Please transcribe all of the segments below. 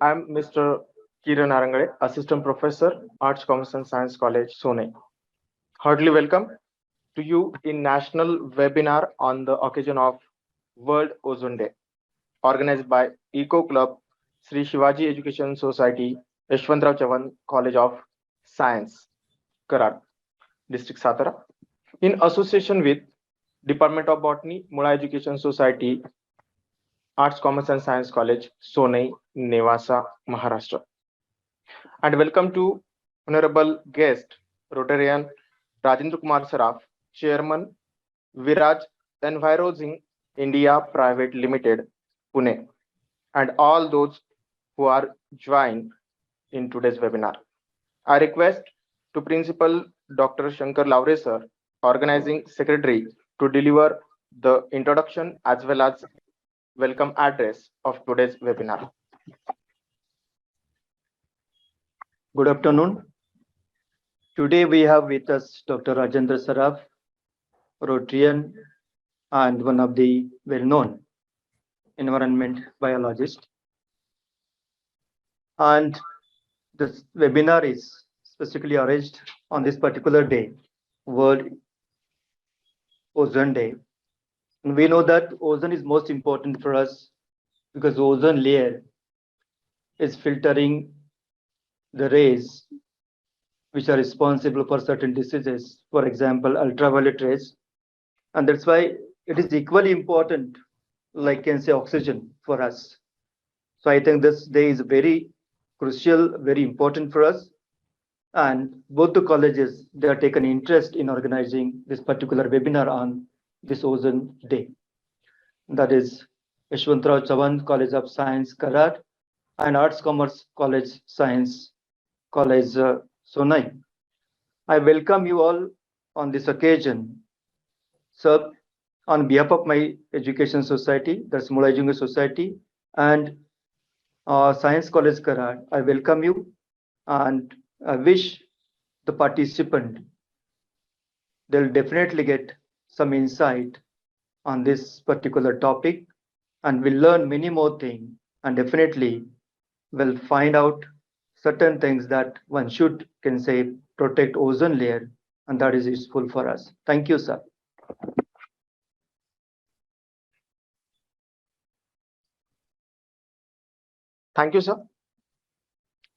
I'm Mr. Kiran Arangade, Assistant Professor, Arts, Commerce and Science College, Sone. Heartily welcome to you in national webinar on the occasion of World Ozone Day, organized by Eco Club, Sri Shivaji Education Society, Yashwantrao Chavan College of Science, Karat, District Satara, in association with Department of Botany, Mula Education Society, Arts, Commerce and Science College, Sonei, Nevasa, Maharashtra. And welcome to Honorable Guest, Rotarian Rajendrakumar Saraf, Chairman, Viraj Envirosing India Private Limited, Pune, and all those who are joined in today's webinar. I request to Principal Dr. Shankar Lavre sir, Organizing Secretary, to deliver the introduction as well as welcome address of today's webinar. Good afternoon. Today we have with us Dr. Rajendra Saraf, Rotarian and one of the well-known environment biologist. And this webinar is specifically arranged on this particular day, World Ozone Day. And we know that ozone is most important for us because ozone layer is filtering the rays which are responsible for certain diseases, for example, ultraviolet rays. And that's why it is equally important, like can say oxygen for us. So I think this day is very crucial, very important for us. And both the colleges, they are taken interest in organizing this particular webinar on this ozone day. That is Yashwantrao Chavan College of Science, Karat, and Arts Commerce College Science College, Sonai. I welcome you all on this occasion. So, on behalf of my education society, that's Mula Education Society, and Science College Karat, I welcome you and I wish the participant they'll definitely get some insight on this particular topic and will learn many more things and definitely will find out certain things that one should can say protect ozone layer, and that is useful for us. Thank you, sir. Thank you, sir.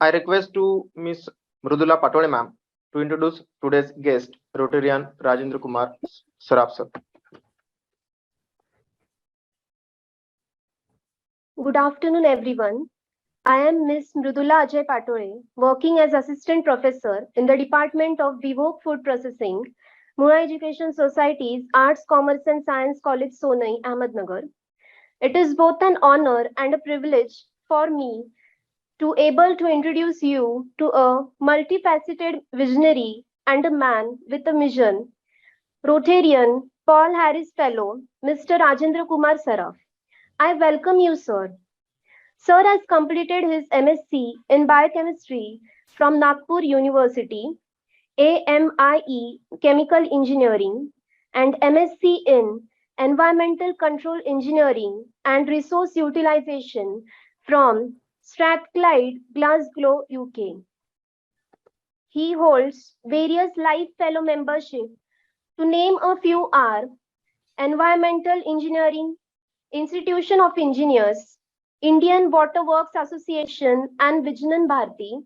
I request to Ms. Mrudula Patole ma'am to introduce today's guest, Rotarian Rajendrakumar Saraf sir. Good afternoon, everyone. I am Ms. Mrudula Ajay Patore, working as Assistant Professor in the Department of Vivok Food Processing, Mura Education Society's Arts, Commerce and Science College, Sonai, Ahmednagar. It is both an honor and a privilege for me to able to introduce you to a multifaceted visionary and a man with a mission, Rotarian Paul Harris Fellow, Mr. Rajendrakumar Saraf. I welcome you, sir. Sir has completed his MSc in Biochemistry from Nagpur University, AMIE Chemical Engineering, and MSc in Environmental Control Engineering and Resource Utilization from Strathclyde, Glasgow, UK. He holds various Life Fellow membership. To name a few are Environmental Engineering, Institution of Engineers, Indian Water Works Association, and Vijnan Bharati.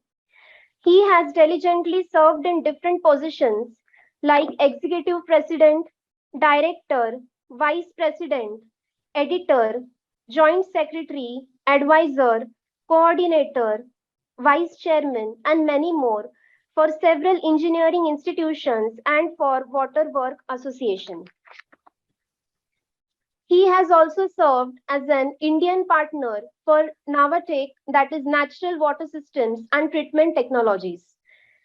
He has diligently served in different positions like Executive President, Director, Vice President, Editor, Joint Secretary, Advisor, Coordinator, Vice Chairman, and many more for several engineering institutions and for Water Work Association. He has also served as an Indian partner for Navatech, that is Natural Water Systems and Treatment Technologies.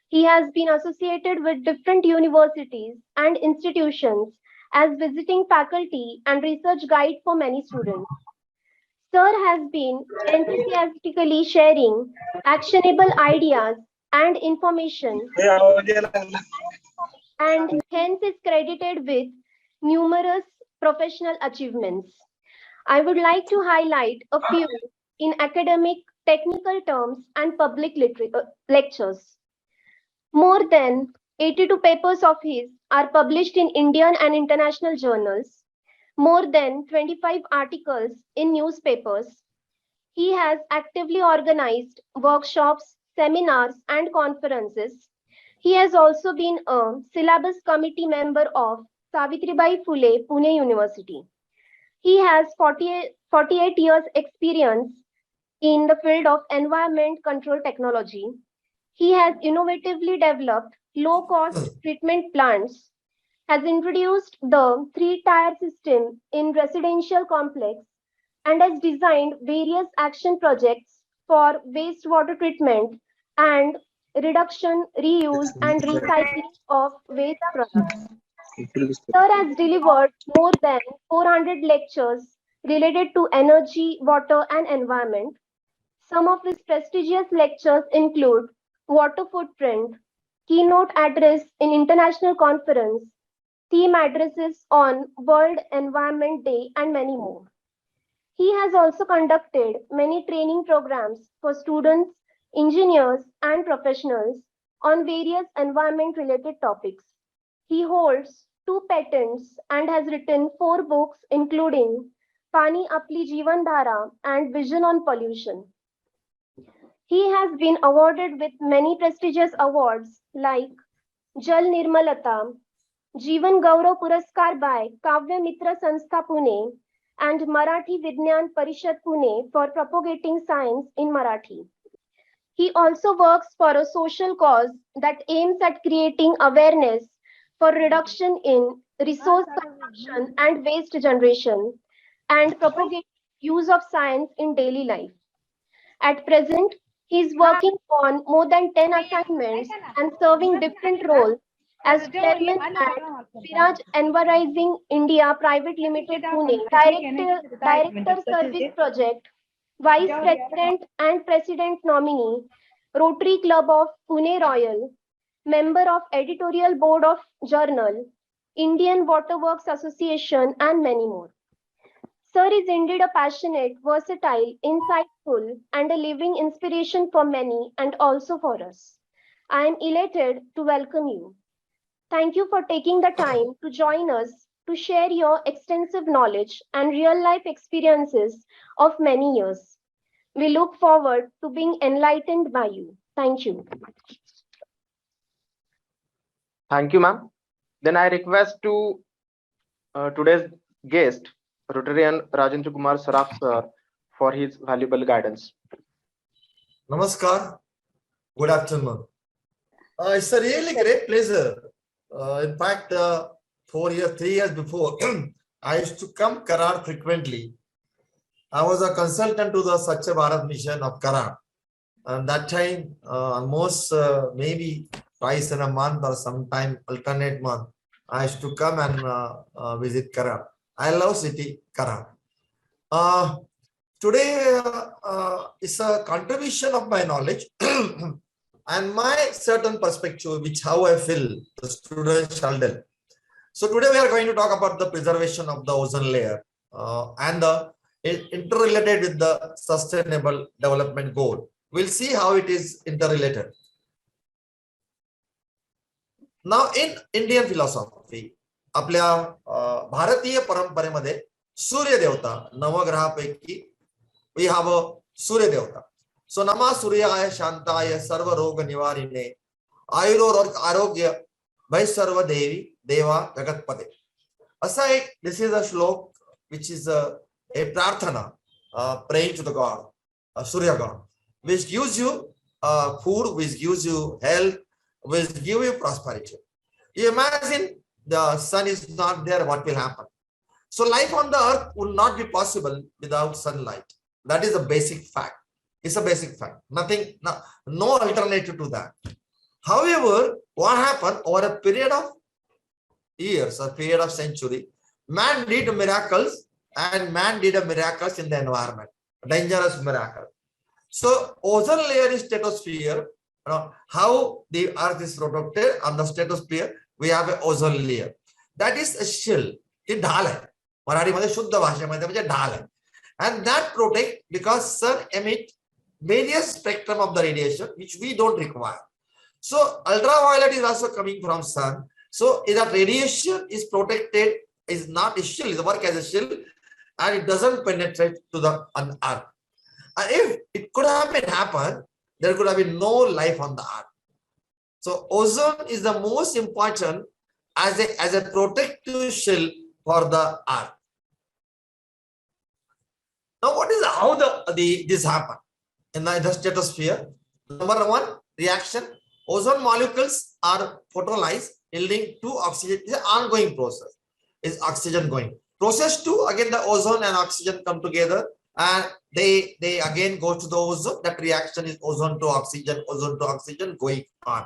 He has been associated with different universities and institutions as visiting faculty and research guide for many students. Sir has been enthusiastically sharing actionable ideas and information and hence is credited with numerous professional achievements. I would like to highlight a few in academic technical terms, and public lectures. More than 82 papers of his are published in Indian and international journals, more than 25 articles in newspapers. He has actively organized workshops, seminars, and conferences. He has also been a syllabus committee member of Savitribai Phule Pune University. He has 48 years experience in the field of environment control technology. He has innovatively developed low-cost treatment plants, has introduced the three-tier system in residential complex, and has designed various action projects for wastewater treatment and reduction, reuse, and recycling of waste products. Sir has delivered more than 400 lectures related to energy, water, and environment. Some of his prestigious lectures include Water Footprint, Keynote Address in International Conference, Theme Addresses on World Environment Day, and many more. He has also conducted many training programs for students, engineers, and professionals on various environment-related topics. He holds 2 patents and has written 4 books, including Pani Apli Jeevan Dhara and Vision on Pollution. He has been awarded with many prestigious awards like Jal Nirmalata, Jeevan Gaurav Puraskar by Kavya Mitra Sanstha Pune, and Marathi Vignan Parishad Pune for propagating science in Marathi. He also works for a social cause that aims at creating awareness for reduction in resource consumption and waste generation and propagating use of science in daily life. At present, he is working on more than 10 assignments and serving different roles as chairman at Viraj Envirizing India Private Limited Pune, Director Service Project, Vice President and President Nominee, Rotary Club of Pune Royal, Member of Editorial Board of Journal, Indian Waterworks Association, and many more. Sir is indeed a passionate, versatile, insightful, and a living inspiration for many and also for us. I am elated to welcome you. Thank you for taking the time to join us to share your extensive knowledge and real-life experiences of many years. We look forward to being enlightened by you. Thank you. Thank you, ma'am. Then I request to today's guest, Rotarian Rajendrakumar Saraf sir, for his valuable guidance. Namaskar. Good afternoon. It's a really great pleasure. In fact, 3 years before, I used to come Karan frequently. I was a consultant to the Swachh Bharat mission of Karan. And that time, almost maybe twice in a month or sometime alternate month, I used to come and visit Karan. I love city Karan. Today is a contribution of my knowledge and my certain perspective, which how I feel the students shall do. So today we are going to talk about the preservation of the ozone layer and the interrelated with the sustainable development goal. We'll see how it is interrelated. Now in Indian philosophy, आपल्या भारतीय परंपरेमध्ये सूर्य देवता नवग्रहापैकी we have a सूर्य देवता. So नमा सूर्याय शांताय सर्व रोग निवारिणे आयुर आरोग्य भय सर्व देवी देवा जगतपते. असा एक this is a श्लोक which is a प्रार्थना praying to the god, Surya god, which gives you food, which gives you health, which give you prosperity. You imagine the sun is not there, what will happen? So life on the earth will not be possible without sunlight. That is a basic fact. It's a basic fact. Nothing, no alternative to that. However, what happened over a period of years or period of century, man did miracles and man did a miracles in the environment. Dangerous miracle. So ozone layer is stratosphere. How the earth is protected on the stratosphere, we have an ozone layer. That is a shield. It ढाल है. मराठी मध्ये शुद्ध भाषेमध्ये म्हणजे ढाल आहे. And that protect because sun emit various spectrum of the radiation which we don't require. So ultraviolet is also coming from sun. So that radiation is protected, is not a shield, it works as a shield, and it doesn't penetrate to the earth. And if it could have been happened, there could have been no life on the earth. So ozone is the most important as a protective shield for the earth. Now, what is how this happen in the stratosphere? Number one, reaction. Ozone molecules are photolyzed, yielding to oxygen. It's an ongoing process. Is oxygen going? Process two, again the ozone and oxygen come together, and they again go to the ozone. That reaction is ozone to oxygen going on.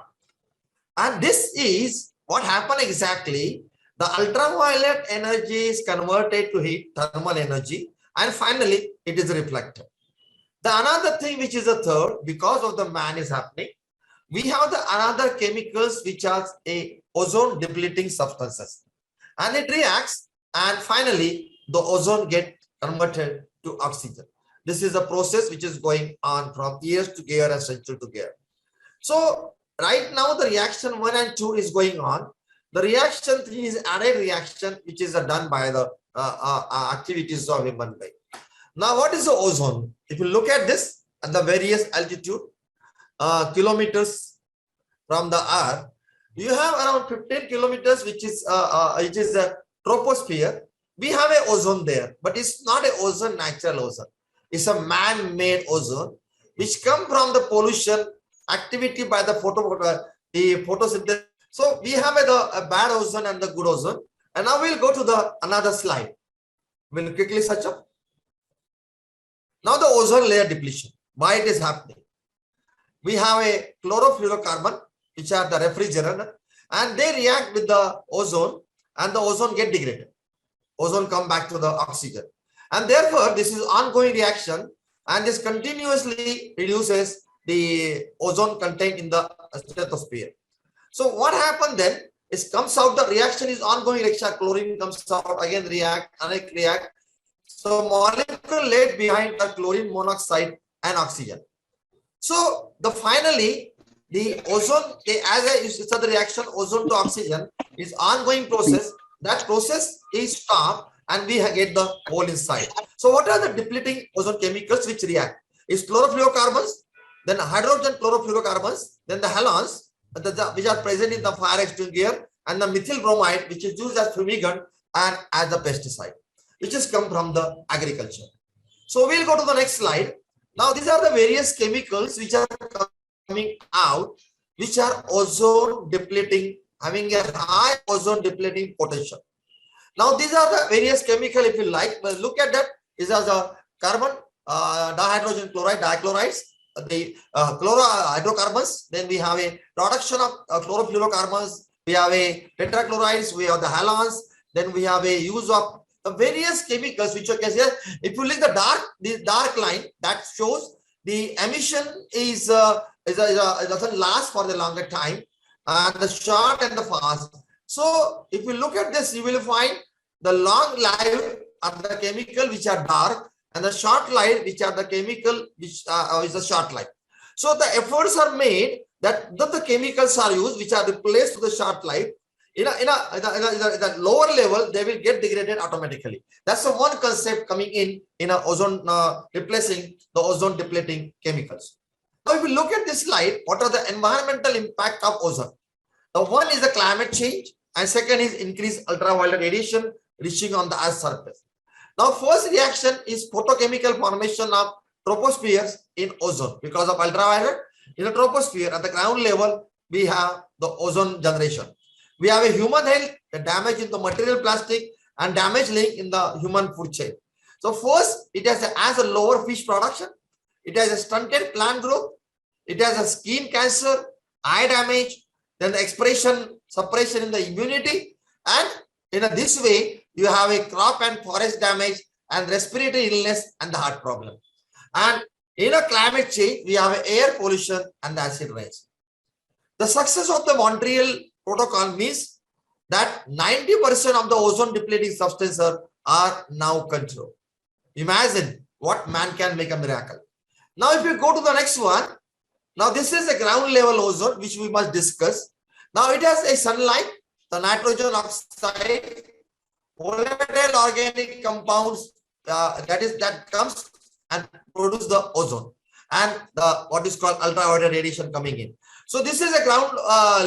And this is what happened exactly. The ultraviolet energy is converted to heat, thermal energy, and finally it is reflected. The another thing which is a third, because of the man is happening, we have the another chemicals which are a ozone depleting substances, and it reacts, and finally the ozone get converted to oxygen. This is a process which is going on from years to year and century to year. So right now the reaction 1 and 2 is going on. The reaction 3 is added reaction which is done by the activities of human being. Now what is the ozone? If you look at this at the various altitude, kilometers from the earth, you have around 15 kilometers which is a troposphere. We have a ozone there, but it's not a ozone, natural ozone. It's a man-made ozone which come from the pollution activity by the photosynthesis. So we have a bad ozone and the good ozone. And now we'll go to the another slide. We'll quickly search up. Now the ozone layer depletion. Why it is happening? We have a chlorofluorocarbon, which are the refrigerant, and they react with the ozone, and the ozone get degraded. Ozone come back to the oxygen, and therefore this is ongoing reaction, and this continuously reduces the ozone content in the stratosphere. So what happened then is comes out, the reaction is ongoing reaction, chlorine comes out, again react, react. So molecule left behind the chlorine monoxide and oxygen. So the finally the ozone, as I said, the reaction ozone to oxygen is ongoing process. That process is stopped and we get the hole inside. So what are the depleting ozone chemicals which react? Is chlorofluorocarbons, then hydrogen chlorofluorocarbons, then the halogens, which are present in the fire extinguisher, and the methyl bromide, which is used as fumigant and as a pesticide, which has come from the agriculture. So we'll go to the next slide. Now these are the various chemicals which are coming out, which are ozone depleting, having a high ozone depleting potential. Now these are the various chemical, if you like, but look at that. These are the carbon, dihydrogen chloride, dichlorides, the chlorohydrocarbons. Then we have a production of chlorofluorocarbons. We have a tetrachlorides. We have the halogens. Then we have a use of the various chemicals which you can see. If you look the dark line, that shows the emission is doesn't last for the longer time, and the short and the fast. So if you look at this, you will find the long life are the chemical which are dark, and the short life which are the chemical which is the short life. So the efforts are made that the chemicals are used which are replaced to the short life. In a lower level, they will get degraded automatically. That's the one concept coming in a ozone replacing the ozone depleting chemicals. Now, if you look at this slide, what are the environmental impact of ozone? The one is the climate change, and second is increased ultraviolet radiation reaching on the Earth's surface. Now, first reaction is photochemical formation of tropospheres in ozone because of ultraviolet. In the troposphere at the ground level, we have the ozone generation. We have a human health, the damage in the material plastic, and damage link in the human food chain. So first, it has a lower fish production. It has a stunted plant growth. It has a skin cancer, eye damage, then the suppression in the immunity. And in this way, you have a crop and forest damage and respiratory illness and the heart problem. And in a climate change, we have air pollution and the acid rains. The success of the Montreal Protocol means that 90% of the ozone depleting substances are now controlled. Imagine what man can make a miracle. Now, if you go to the next one, now this is a ground level ozone, which we must discuss. Now, it has a sunlight, the nitrogen oxide, volatile organic compounds that comes and produce the ozone, and the what is called ultraviolet radiation coming in. So this is a ground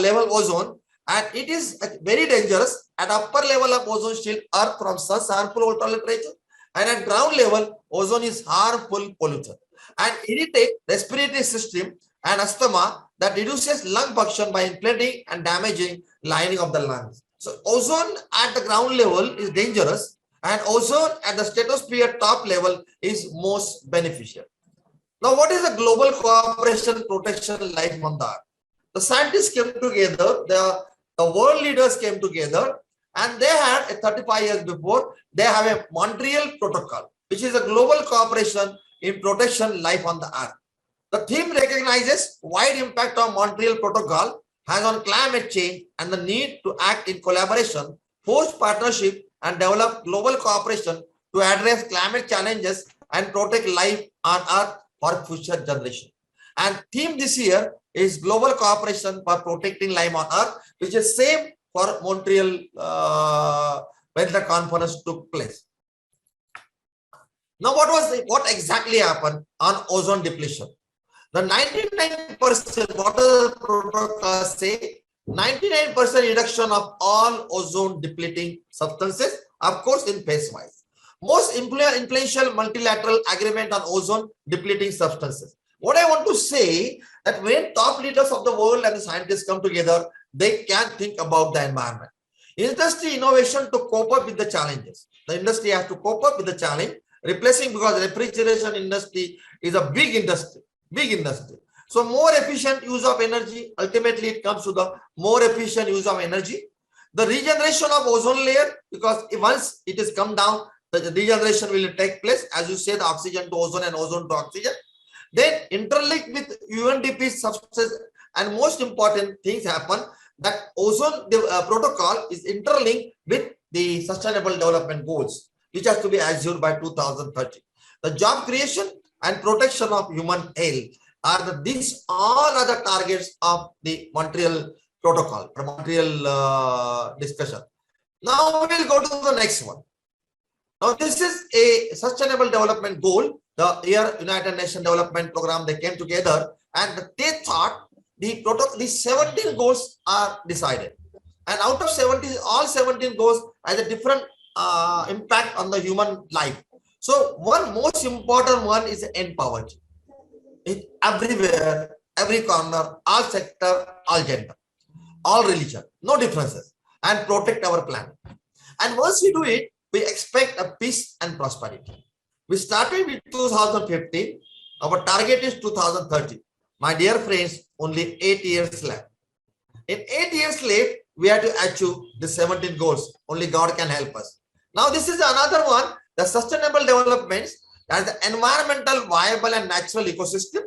level ozone, and it is very dangerous. At upper level of ozone shield, earth from sun's harmful ultraviolet radiation, and at ground level, ozone is harmful pollutant and irritate respiratory system and asthma that reduces lung function by inflating and damaging lining of the lungs. So ozone at the ground level is dangerous, and ozone at the stratosphere top level is most beneficial. Now, what is the global cooperation protection life on the earth? The scientists came together, the world leaders came together, and they had 35 years before, they have a Montreal Protocol, which is a global cooperation in protection life on the earth. The theme recognizes wide impact of Montreal Protocol has on climate change and the need to act in collaboration, forge partnership, and develop global cooperation to address climate challenges and protect life on earth for future generations. And theme this year is global cooperation for protecting life on earth, which is same for Montreal when the conference took place. Now, what exactly happened on ozone depletion? The 99%, what does the protocol say? 99% reduction of all ozone depleting substances, of course, in phase-wise. Most influential multilateral agreement on ozone depleting substances. What I want to say that when top leaders of the world and the scientists come together, they can think about the environment. Industry innovation to cope up with the challenges. The industry has to cope up with the challenge, replacing, because refrigeration industry is a big industry. So more efficient use of energy, ultimately it comes to the more efficient use of energy. The regeneration of ozone layer, because once it is come down, the regeneration will take place, as you say, the oxygen to ozone and ozone to oxygen. Then interlink with UNDP substance, and most important things happen, that ozone protocol is interlinked with the sustainable development goals, which has to be achieved by 2030. The job creation and protection of human health are these all other targets of the Montreal Protocol, the Montreal discussion. Now we will go to the next one. Now this is a sustainable development goal. The United Nations Development Program, they came together and they thought the 17 goals are decided. And out of 17, all 17 goals has a different impact on the human life. So one most important one is end poverty. It's everywhere, every corner, all sector, all gender, all religion, no differences, and protect our planet. And once we do it, we expect a peace and prosperity. We started with 2015. Our target is 2030. My dear friends, only 8 years left. In 8 years left, we have to achieve the 17 goals. Only God can help us. Now, this is another one, the sustainable developments, as the environmental, viable and natural ecosystem,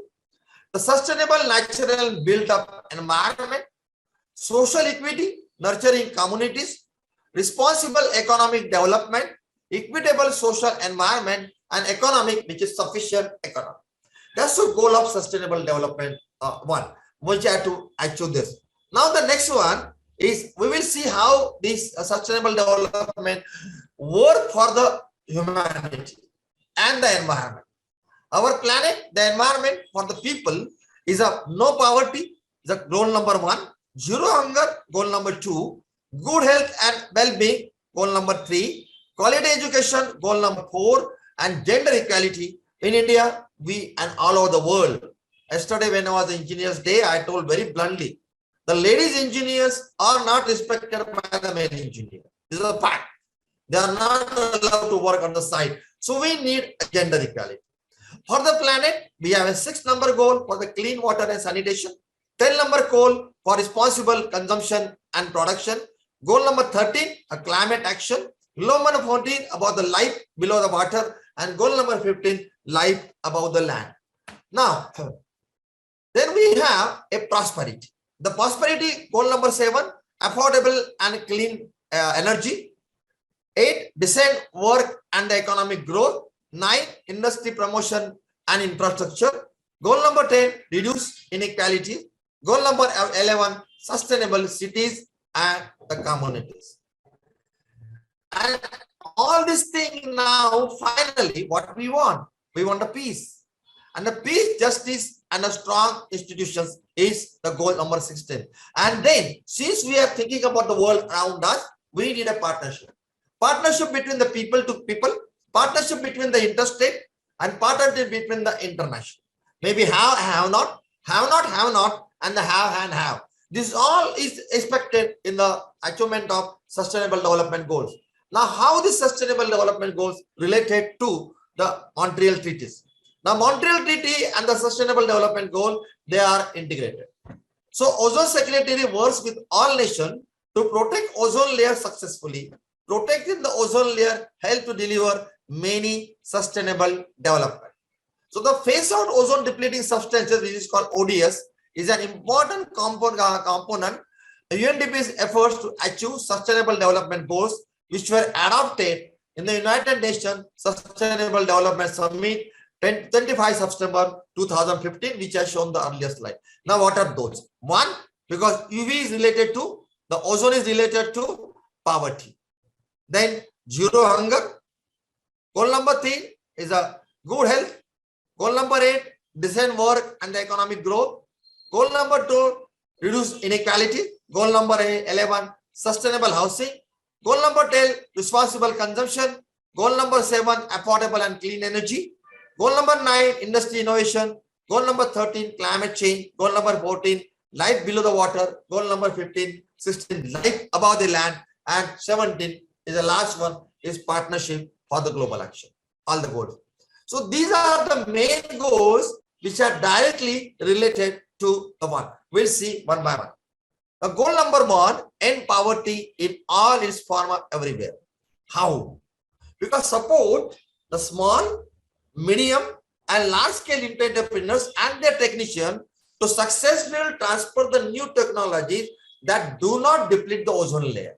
the sustainable, natural built-up environment, social equity, nurturing communities, responsible economic development, equitable social environment, and economic, which is sufficient economy. That's the goal of sustainable development one, which I have to achieve this. Now the next one is, we will see how this sustainable development work for the humanity and the environment. Our planet, the environment for the people is a no poverty, is a goal number 1, zero hunger, goal number 2, good health and well-being, goal number 3, quality education, goal number 4, and gender equality in India, we and all over the world. Yesterday when I was Engineers Day, I told very bluntly, the ladies engineers are not respected by the male engineers. This is a fact. They are not allowed to work on the site. So we need gender equality. For the planet, we have a 6-number goal for the clean water and sanitation, 10-number goal for responsible consumption and production, goal number 13, a climate action, goal number 14, about the life below the water, and goal number 15, life above the land. Now, then we have a prosperity. The prosperity, goal number 7, affordable and clean energy. 8, decent work and the economic growth. 9, industry promotion and infrastructure. Goal number 10, reduce inequality. Goal number 11, sustainable cities and the communities. And all these things now, finally, what we want a peace. And the peace, justice, and a strong institutions is the goal number 16. And then, since we are thinking about the world around us, we need a partnership. Partnership between the people to people, partnership between the interstate, and partnership between the international. Maybe have not, and the have and have. This all is expected in the achievement of sustainable development goals. Now, how the sustainable development goals related to the Montreal Treaties? Now, Montreal Treaty and the Sustainable Development Goal, they are integrated. So, Ozone Secretary works with all nations to protect ozone layer successfully. Protecting the ozone layer help to deliver many sustainable development. So, the phase out ozone depleting substances, which is called ODS, is an important component of UNDP's efforts to achieve sustainable development goals, which were adopted in the United Nations Sustainable Development Summit 25 September 2015, which I shown the earlier slide. Now, what are those? One, because UV is related to, the ozone is related to poverty. Then zero hunger. Goal number 3 is a good health. Goal number 8, decent work and the economic growth. Goal number 2, reduce inequality. Goal number 11, sustainable housing. Goal number 10, responsible consumption. Goal number 7, affordable and clean energy. Goal number 9, industry innovation. Goal number 13, climate change. Goal number 14, life below the water. Goal number 15, 16, life above the land. And 17 is the last one, is partnership for the global action. All the goals. So these are the main goals which are directly related to the one. We'll see one by one. The goal number 1, end poverty in all its forms everywhere. How? Because support the small, medium, and large-scale entrepreneurs and their technicians to successfully transfer the new technologies that do not deplete the ozone layer.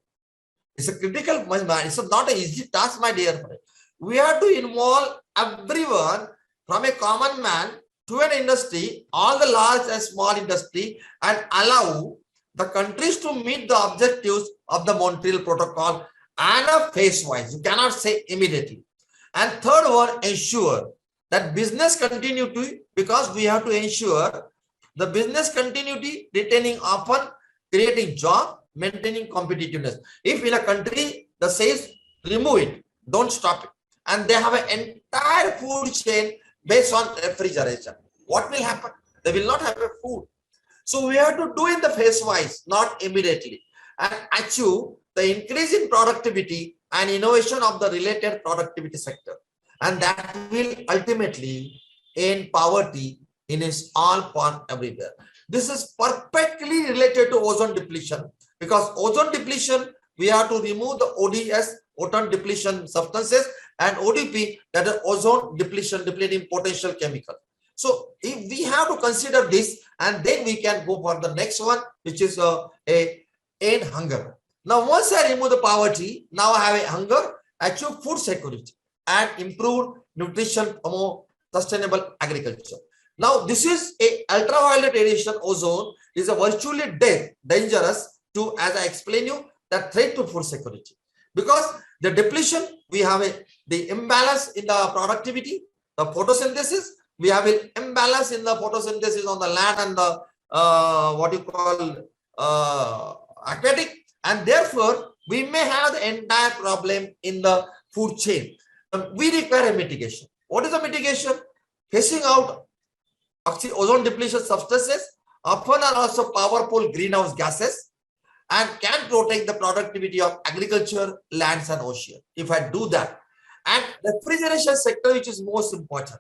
It's a critical, it's not an easy task, my dear friend. We have to involve everyone from a common man to an industry, all the large and small industry, and allow the countries to meet the objectives of the Montreal Protocol and a phase-wise. You cannot say immediately. And third one, ensure that business continuity, because we have to ensure the business continuity, retaining often, creating job, maintaining competitiveness. If in a country the sales, remove it, don't stop it, and they have an entire food chain based on refrigeration, what will happen? They will not have a food. So we have to do in the phase wise, not immediately, and achieve the increase in productivity and innovation of the related productivity sector. And that will ultimately end poverty in its all form everywhere. This is perfectly related to ozone depletion, because ozone depletion, we have to remove the ODS, ozone depletion substances, and ODP, that is ozone depletion, depleting potential chemical. So if we have to consider this, and then we can go for the next one, which is end hunger. Now, once I remove the poverty, now I have a hunger, achieve food security, and improve nutrition, more sustainable agriculture. Now, this is a ultraviolet radiation ozone is a virtually dangerous to, as I explained you, the threat to food security. Because the depletion, we have the imbalance in the productivity, the photosynthesis, we have an imbalance in the photosynthesis on the land and the what you call aquatic, and therefore we may have the entire problem in the food chain. We require a mitigation. What is the mitigation? Phasing out ozone depletion substances often are also powerful greenhouse gases and can protect the productivity of agriculture, lands, and ocean. If I do that, and refrigeration sector, which is most important.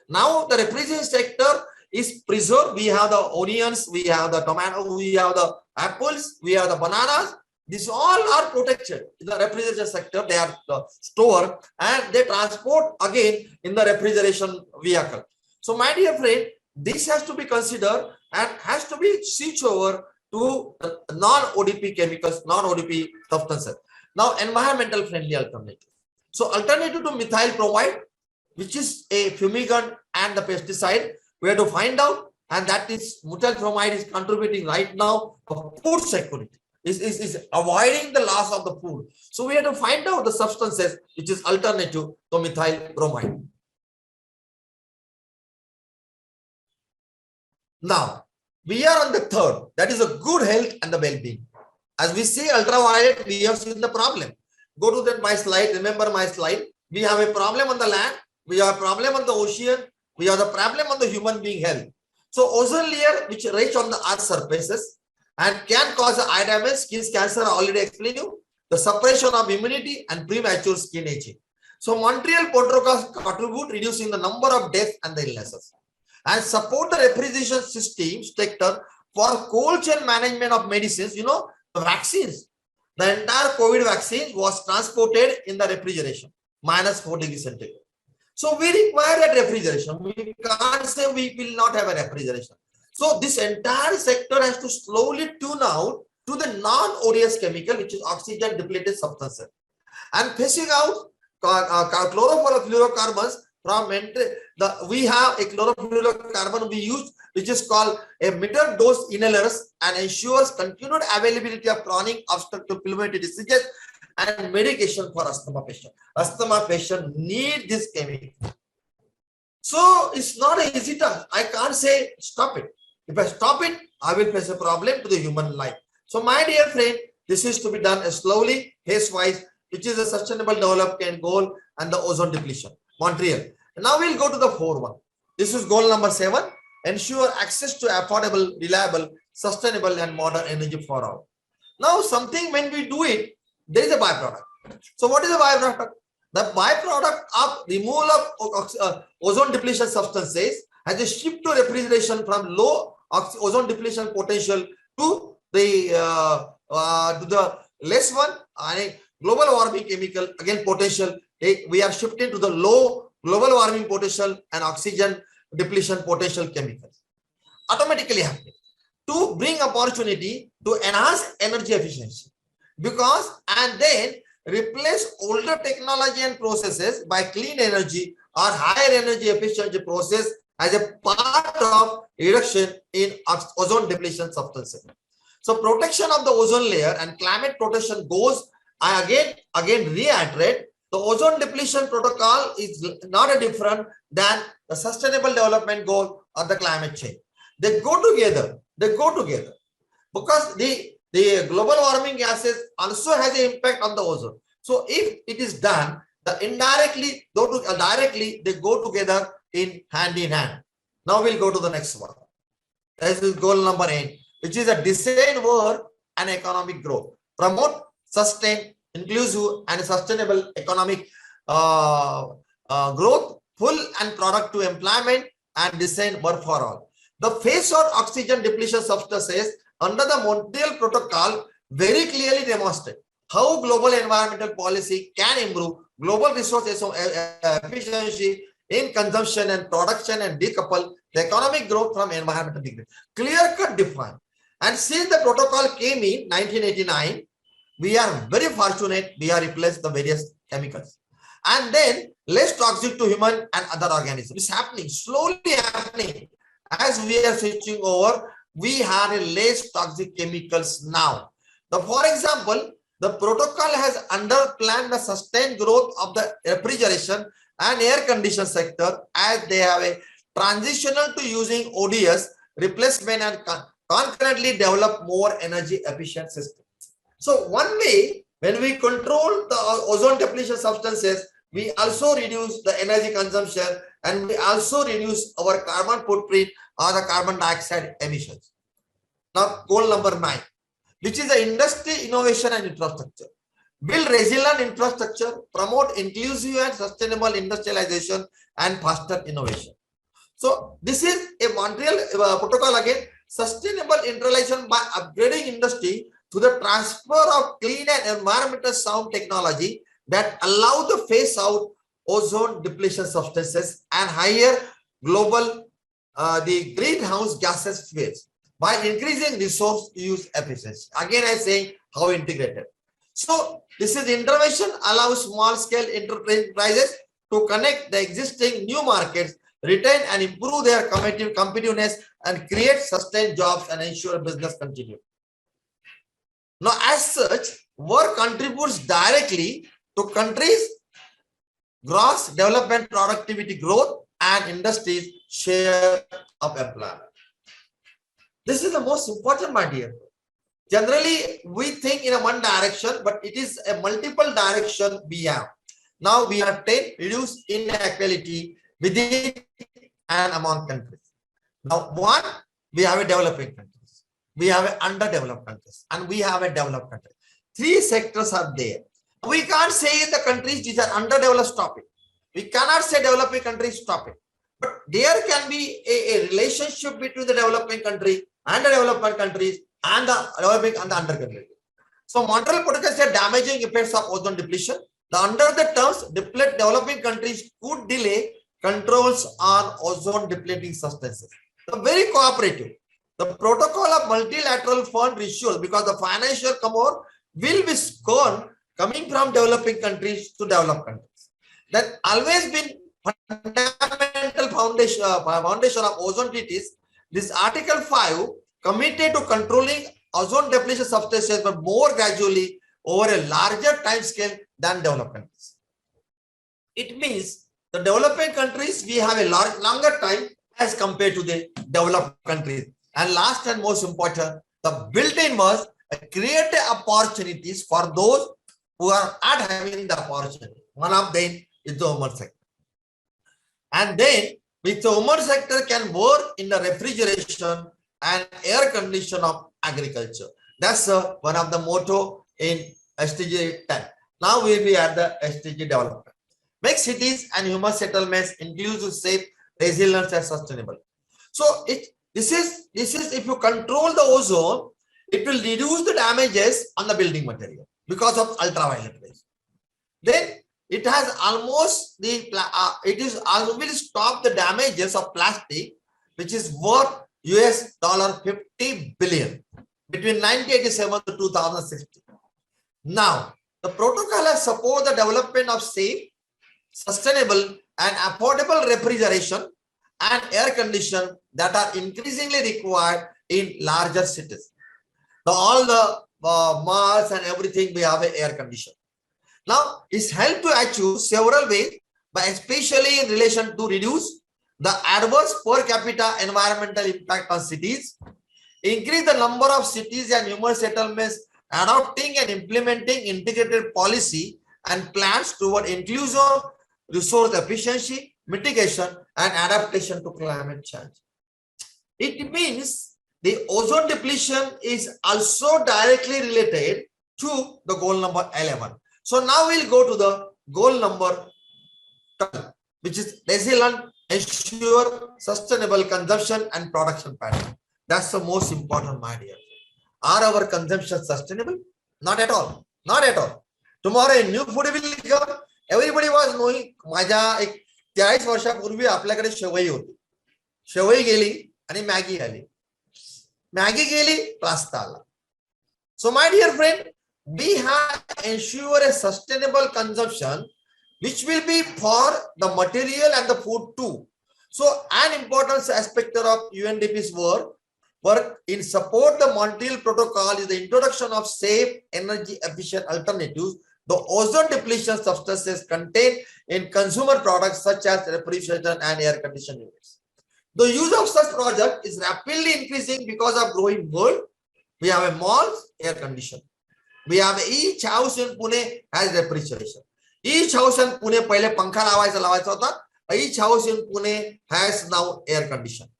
Now the refrigeration sector is preserved. We have the onions, we have the tomato, we have the apples, we have the bananas. These all are protected in the refrigeration sector. They are stored and they transport again in the refrigeration vehicle. So my dear friend, this has to be considered and has to be switched over to non-ODP chemicals, non-ODP substances. Now, environmental friendly alternative. So alternative to methyl bromide, which is a fumigant and the pesticide, we have to find out, and that is methyl bromide is contributing right now for food security. Is avoiding the loss of the food. So we have to find out the substances which is alternative to methyl bromide. Now, we are on the third, that is a good health and the well-being. As we see ultraviolet, we have seen the problem. Go to my slide, remember my slide. We have a problem on the land, we have a problem on the ocean, we have the problem on the human being health. So ozone layer which reach on the earth surfaces and can cause eye damage, skin cancer, I already explained you, the suppression of immunity and premature skin aging. So Montreal Protocol contribute reducing the number of deaths and the illnesses, and support the refrigeration system sector for cold chain management of medicines. You know, the vaccines, the entire COVID vaccine was transported in the refrigeration, -4 degrees centigrade. So we require that refrigeration. We can't say we will not have a refrigeration. So this entire sector has to slowly tune out to the non-ODS chemical, which is oxygen depleted substances, and phasing out chlorofluorocarbons from we have a chlorofluorocarbon we use, which is called a middle dose inhalers, and ensures continued availability of chronic obstructive pulmonary diseases and medication for asthma patient. Asthma patient need this chemical. So it's not an easy task. I can't say stop it. If I stop it, I will face a problem to the human life. So my dear friend, this is to be done slowly, pace-wise, which is a sustainable development goal and the ozone depletion. Montreal. And now we'll go to the fourth one. This is goal number 7. Ensure access to affordable, reliable, sustainable, and modern energy for all. Now, something when we do it, there is a byproduct. So what is the byproduct? The byproduct of removal of ozone depletion substances has a shift to refrigeration from low ozone depletion potential to the less one, and global warming chemical again potential. We are shifting to the low global warming potential and oxygen depletion potential chemicals. Automatically happening to bring opportunity to enhance energy efficiency, because and then replace older technology and processes by clean energy or higher energy efficiency process as a part of reduction in ozone depletion substances. So protection of the ozone layer and climate protection goes, I again reiterate, the ozone depletion protocol is not a different than the sustainable development goal or the climate change. They go together. They go together because the global warming gases also has an impact on the ozone. So if it is done, indirectly, directly, they go together in hand. Now we'll go to the next one. This is goal number 8, which is a design work and economic growth. Promote, sustain, inclusive and sustainable economic growth, full and product to employment, and design work for all. The phase out oxygen depletion substances under the Montreal Protocol very clearly demonstrate how global environmental policy can improve global resource efficiency in consumption and production and decouple the economic growth from environmental degree. Clear-cut defined. And since the protocol came in 1989, we are very fortunate we are replaced the various chemicals. And then less toxic to human and other organisms. It's happening, slowly happening. As we are switching over, we have less toxic chemicals now. For example, the protocol has underplanned the sustained growth of the refrigeration and air condition sector, as they have a transitional to using ODS replacement and concurrently develop more energy efficient systems. So one way, when we control the ozone depletion substances, we also reduce the energy consumption and we also reduce our carbon footprint or the carbon dioxide emissions. Now, goal number 9, which is the industry innovation and infrastructure. Build resilient infrastructure, promote inclusive and sustainable industrialization and faster innovation. So this is a Montreal protocol again, sustainable industrialization by upgrading industry to the transfer of clean and environmental sound technology that allow the phase out ozone depletion substances and higher global the greenhouse gases fuels by increasing resource use efficiency. Again, I say how integrated. So this is intervention allows small scale enterprises to connect the existing new markets retain and improve their competitiveness and create sustained jobs and ensure business continue. Now, as such, work contributes directly to countries' gross development, productivity growth, and industries' share of employment. This is the most important, my dear. Generally, we think in a one direction, but it is a multiple direction we have. Now we are trying to reduce inequality within and among countries. Now, one, we have a developing countries, we have an underdeveloped countries, and we have a developed country. Three sectors are there. We can't say in the countries these are underdeveloped, stop it. We cannot say developing countries, stop it. But there can be a relationship between the developing country and the development countries and the developing and the under country. So Montreal Protocol said damaging effects of ozone depletion. Under the terms, developing countries could delay controls on ozone depleting substances. So very cooperative. The protocol of multilateral fund ratios, because the financial support will be scorned coming from developing countries to developed countries. That always been fundamental foundation of ozone treaties. This Article 5 committed to controlling ozone depletion substances, but more gradually over a larger time scale than developed countries. It means the developing countries, we have a longer time as compared to the developed countries. And last and most important, the built-in was create opportunities for those who are not having the opportunity. One of them is the women sector. And then with the women sector can work in the refrigeration and air condition of agriculture. That's one of the motto in SDG 10. Now we will be at the SDG development. Make cities and human settlements inclusive, safe, resilient, and sustainable. So this is if you control the ozone, it will reduce the damages on the building material because of ultraviolet rays. Then it has almost will stop the damages of plastic, which is worth $50 billion between 1987 to 2016. Now, the protocol has supported the development of safe, sustainable, and affordable refrigeration and air condition that are increasingly required in larger cities. All the malls and everything, we have an air condition. Now, it's helped to achieve several ways, but especially in relation to reduce the adverse per capita environmental impact on cities, increase the number of cities and human settlements adopting and implementing integrated policy and plans toward inclusive resource efficiency, mitigation, and adaptation to climate change. It means the ozone depletion is also directly related to the goal number 11. So now we'll go to the goal number 12, which is resilient, ensure sustainable consumption and production pattern. That's the most important, my dear. Are our consumption sustainable? Not at all. Not at all. Tomorrow a new food will come. Everybody was knowing. माझ्या 40 वर्षापूर्वी आपल्याकडे शेवई होती. शेवई गेली आणि Maggi आली. Maggi गेली, pasta आला. So my dear friend, we have ensure a sustainable consumption, which will be for the material and the food too. So an important aspect of UNDP's work in support the Montreal Protocol is the introduction of safe, energy efficient alternatives. The ozone depletion substances contained in consumer products such as refrigeration and air conditioning units. The use of such product is rapidly increasing because of growing world. We have a malls, air conditioning. We have each house in Pune has refrigeration. Each house in Pune पहिले पंखा लावायचा होता. Each house in Pune has now air conditioning.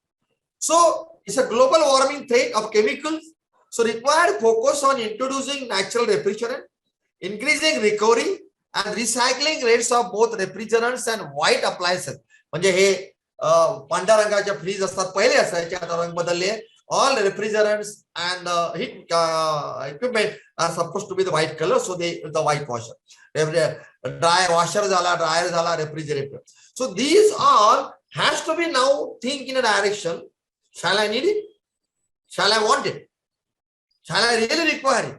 So it's a global warming threat of chemicals. So required focus on introducing natural refrigerant, increasing recovery and recycling rates of both refrigerants and white appliances. म्हणजे हे पांढऱ्या रंगाचे freeze असतात पहिले असायचे, आता रंग बदलले. All refrigerants and heat equipment are supposed to be the white color, so the white washer, dry washer zala, dryer zala, refrigerator. So these all has to be now think in a direction. Shall I need it? Shall I want it? Shall I really require it?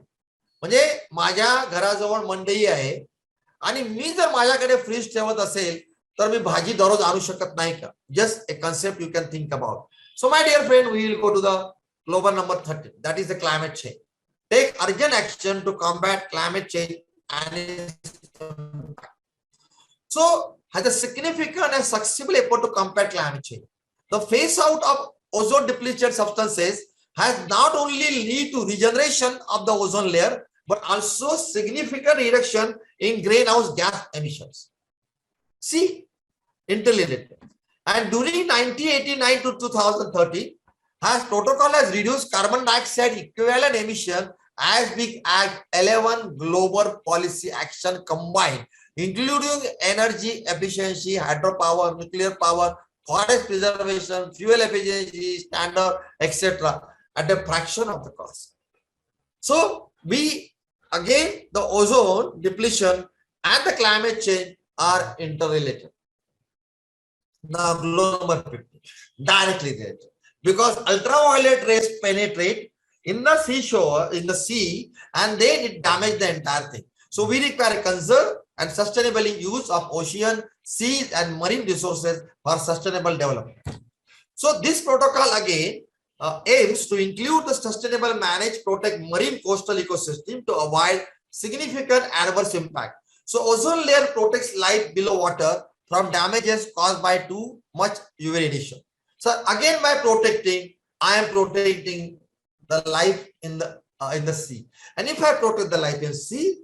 म्हणजे माझ्या घराजवळ मंडई आहे आणि मी जर माझ्याकडे freeze ठेवत असेल तर मी भाजी दररोज आणू शकत नाही का? Just a concept you can think about. So my dear friend, we will go to the global number 13. That is the climate change. Take urgent action to combat climate change and its impact. So has a significant and successful effort to combat climate change. The phase out of ozone depleted substances has not only lead to regeneration of the ozone layer, but also significant reduction in greenhouse gas emissions. See, interrelated. And during 1989 to 2030, protocol has reduced carbon dioxide equivalent emission as big as 11 global policy action combined, including energy efficiency, hydropower, nuclear power, forest preservation, fuel efficiency, standard, etc., at a fraction of the cost. So we again, the ozone depletion and the climate change are interrelated. Now, global number 50, directly related, because ultraviolet rays penetrate in the seashore, in the sea, and then it damages the entire thing. So we require a conserve and sustainable use of ocean, seas, and marine resources for sustainable development. So this protocol again aims to include the sustainable manage, protect marine coastal ecosystem to avoid significant adverse impact. So ozone layer protects life below water from damages caused by too much UV radiation. So again, by protecting, I am protecting the life in the sea. And if I protect the life in sea,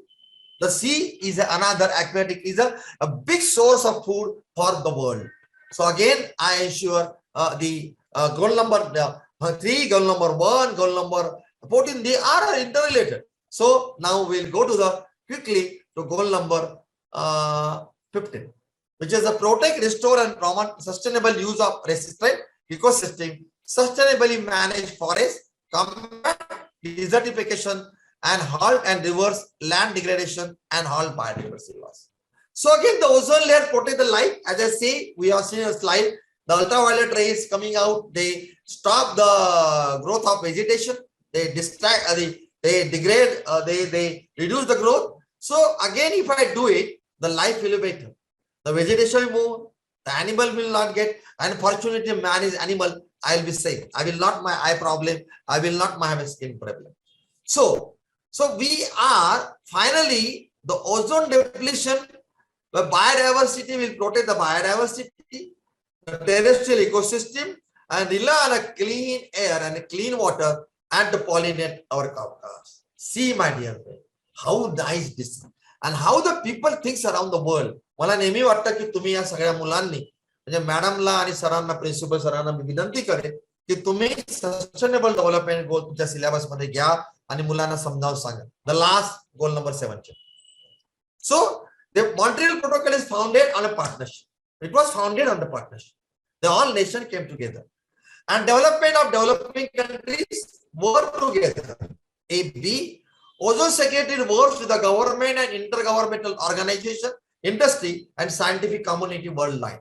the sea is another aquatic, is a big source of food for the world. So again, I ensure the goal number 3, goal number 1, goal number 14, they are interrelated. So now we'll go to the quickly to goal number 15, which is the protect, restore, and promote sustainable use of resistant ecosystem, sustainably manage forests, combat desertification, and halt and reverse land degradation and halt biodiversity loss. So again, the ozone layer protect the life. As I say, we have seen a slide. The ultraviolet rays coming out, they stop the growth of vegetation. They distract, they degrade, they reduce the growth. So again, if I do it, the life will be better. The vegetation will move, the animal will not get, unfortunately, man is animal, I will be safe. I will not my eye problem, I will not have a skin problem. So we are finally the ozone depletion, the biodiversity will protect the biodiversity, the terrestrial ecosystem, and rely on a clean air and a clean water and to pollinate our crops. See, my dear friend, how nice this is, and how the people thinks around the world. मला नेहमी वाटतं की तुम्ही या सगळ्या मुलांनी म्हणजे मॅडमला आणि सरांना प्रिन्सिपल सरांना मी विनंती करेन की तुम्ही सस्टेनेबल डेव्हलपमेंट गोल तुमच्या सिलेबस मध्ये घ्या आणि मुलांना समजावून सांगा. The last goal number 7. So the Montreal Protocol is founded on a partnership. It was founded on the partnership. The all nations came together and development of developing countries work together. B, Ozone Secretary works with the government and intergovernmental organization, industry, and scientific community worldwide.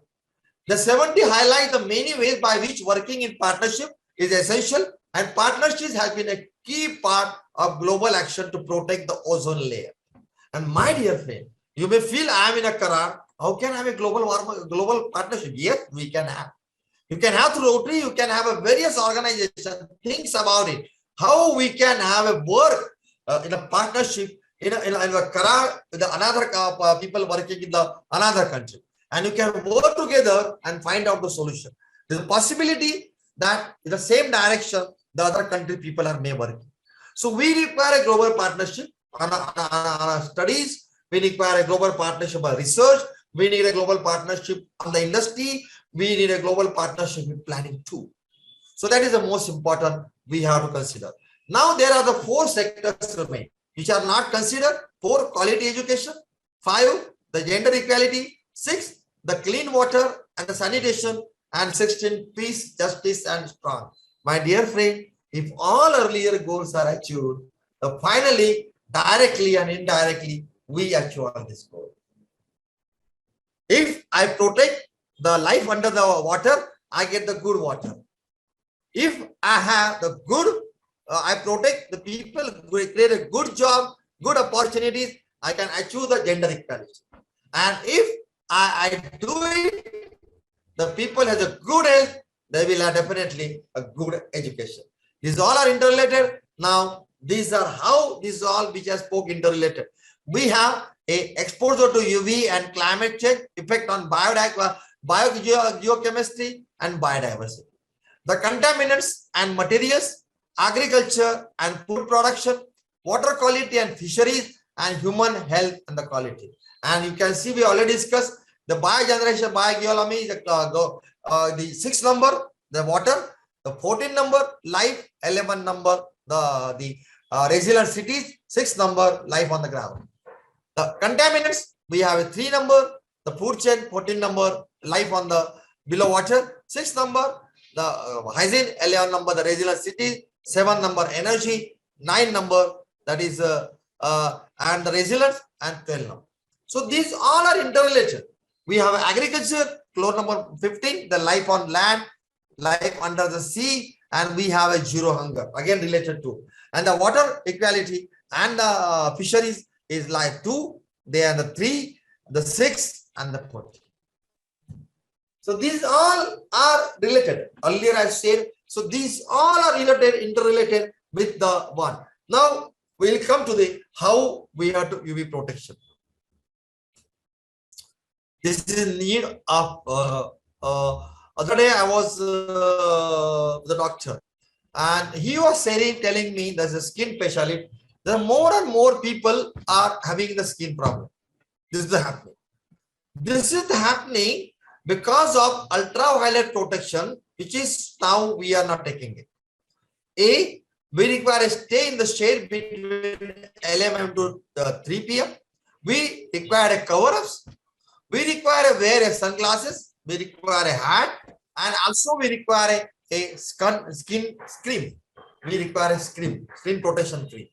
The 70 highlight the many ways by which working in partnership is essential, and partnerships have been a key part of global action to protect the ozone layer. And my dear friend, you may feel I am in a Karar. How can I have a global partnership? Yes, we can have. You can have through Rotary, you can have a various organizations, thinks about it. How we can have a work in a partnership in a Karar with another people working in the another country. And you can work together and find out the solution. There's a possibility that in the same direction, the other country people are may working. So we require a global partnership on our studies. We require a global partnership on research. We need a global partnership on the industry. We need a global partnership with planning too. So that is the most important we have to consider. Now there are the 4 sectors remain, which are not considered. 4, quality education. 5, the gender equality. 6, the clean water and the sanitation. And 16, peace, justice, and strong. My dear friend, if all earlier goals are achieved, finally, directly and indirectly, we achieve this goal. If I protect the life under the water, I get the good water. If I have the good, I protect the people, create a good job, good opportunities, I can achieve the gender equality. And if I do it, the people has a good health, they will have definitely a good education. These all are interrelated. Now, these are how these all which I spoke interrelated. We have a exposure to UV and climate change effect on biogeochemistry and biodiversity. The contaminants and materials, agriculture and food production, water quality and fisheries, and human health and the quality. And you can see we already discussed the biogeneration, biogeology is the 6th number, the water, the 14th number, life, 11th number, the resilient cities, 6th number, life on the ground. The contaminants, we have a 3 number, the food chain, 14 number, life on the below water, 6th number, the hygiene, 11 number, the resilient city, 7 number, energy, 9 number, that is and the resilience, and 12 number. So these all are interrelated. We have agriculture, floor number 15, the life on land, life under the sea, and we have a zero hunger, again related to. And the water equality and the fisheries is like 2, they are the 3, the 6, and the 14. So these all are related. Earlier I said, so these all are related, interrelated with the one. Now we will come to the how we have to UV protection. This is need of other day I was the doctor, and he was telling me there's a skin specialist. There are more and more people are having the skin problem. This is happening. This is happening because of ultraviolet protection, which is now we are not taking it. We require a stay in the shade between 11 to 3 p.m. We require a cover-ups. We require a wear a sunglasses. We require a hat, and also we require a skin cream. We require a skin protection cream.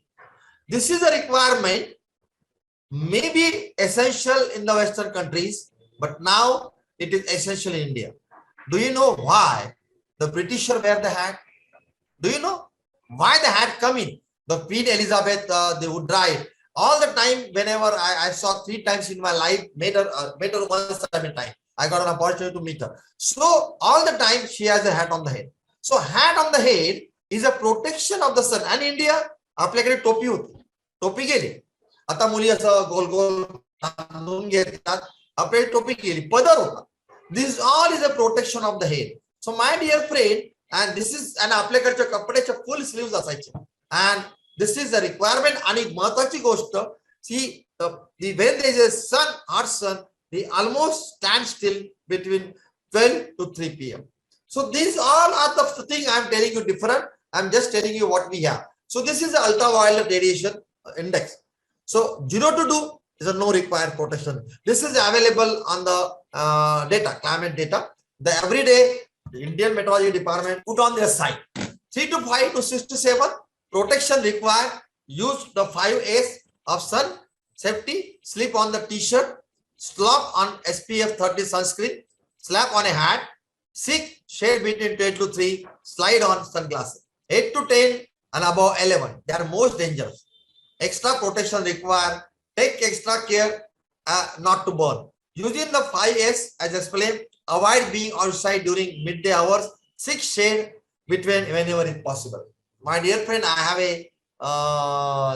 This is a requirement, maybe essential in the Western countries, but now it is essential in India. Do you know why the British wear the hat? Do you know why the hat come in? The Queen Elizabeth, they would drive all the time. Whenever I saw 3 times in my life, met her once time in time. I got an opportunity to meet her. So all the time she has a hat on the head. So hat on the head is a protection of the sun. And India, आपल्याकडे टोपी होती, टोपी गेली. आता मुली असं गोल गोल बांधून घेतात, आपल्याकडे टोपी गेली, पदर होता. This all is a protection of the head. So my dear friend, and this is and आपल्याकडच्या कपड्याच्या full sleeves असायचे. And this is a requirement. आणि महत्त्वाची गोष्ट, see when there is a sun, hot sun, they almost stand still between 12 to 3 p.m. So these all are the thing I am telling you different. I am just telling you what we have. So this is the ultraviolet radiation index. So 0 to 2 is a no required protection. This is available on the data, climate data. The everyday the Indian Meteorology Department put on their site. 3 to 5 to 6 to 7 protection required. Use the 5 A's of sun, safety, sleep on the t-shirt, slap on SPF 30 sunscreen, slap on a hat, 6 shade between 12 to 3, slide on sunglasses. 8 to 10 and above 11, they are most dangerous. Extra protection required. Take extra care not to burn. Using the 5S as explained, avoid being outside during midday hours. 6 shade between whenever is possible. My dear friend, I have a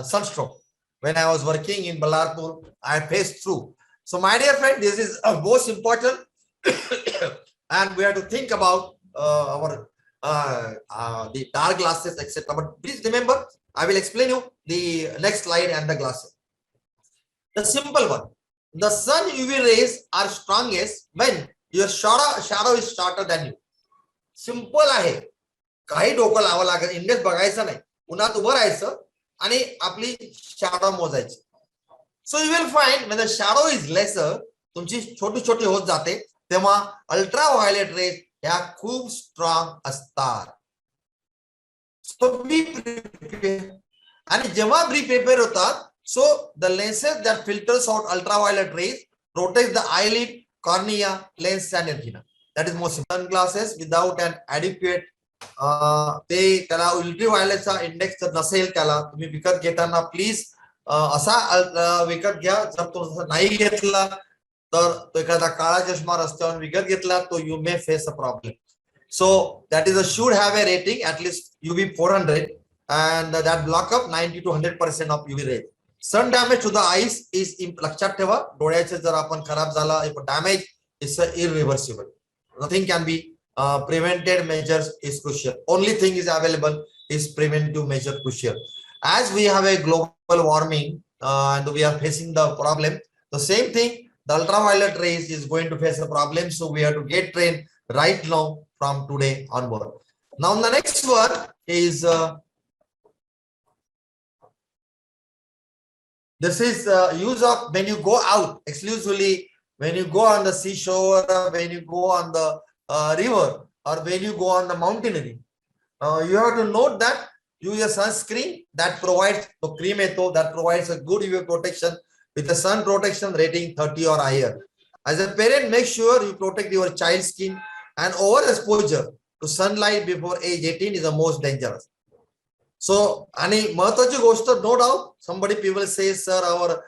sunstroke. When I was working in Ballarpur, I faced through. So my dear friend, this is most important. And we have to think about the dark glasses, etc. But please remember, I will explain you the next slide and the glasses. The simple one. The sun UV rays are strongest when your shadow is shorter than you. Simple आहे. काही डोकं लावा लागेल, index बघायचं नाही, उन्हात उभं राहायचं आणि आपली shadow मोजायची. So you will find when the shadow is lesser, तुमची छोटी छोटी होत जाते, तेव्हा अल्ट्राव्हायोलेट रेज ह्या खूप स्ट्रॉंग असतात. So be prepared. आणि जेव्हा be prepared होतात, so the lenses that filters out ultraviolet rays protect the eyelid, cornea, lens and retina. That is most important. Sunglasses without an adequate ते त्याला अल्ट्राव्हायोलेटचा index नसेल, त्याला तुम्ही विकत घेताना प्लीज असा विकत घ्या. जर तो नाही घेतला तर तो एखादा काळा चष्मा रस्त्यावर विकत घेतला तो you may face a problem. So that is a should have a rating at least UV 400 and that block up 90 to 100% of UV rays. Sun damage to the eyes is लक्षात ठेवा, डोळ्याचे जर आपण खराब झाला damage is irreversible. Nothing can be prevented. Measures is crucial. Only thing is available is preventive measure crucial. As we have a global warming and we are facing the problem, the same thing, the ultraviolet rays is going to face a problem. So we have to get trained right now from today onward. Now the next one is this is use of when you go out exclusively, when you go on the seashore, when you go on the river, or when you go on the mountaineering. You have to note that use a sunscreen that provides the cream that provides a good UV protection with a sun protection rating 30 or higher. As a parent, make sure you protect your child's skin, and overexposure to sunlight before age 18 is the most dangerous. So, आणि महत्वाची गोष्ट, no doubt, somebody people say, sir, our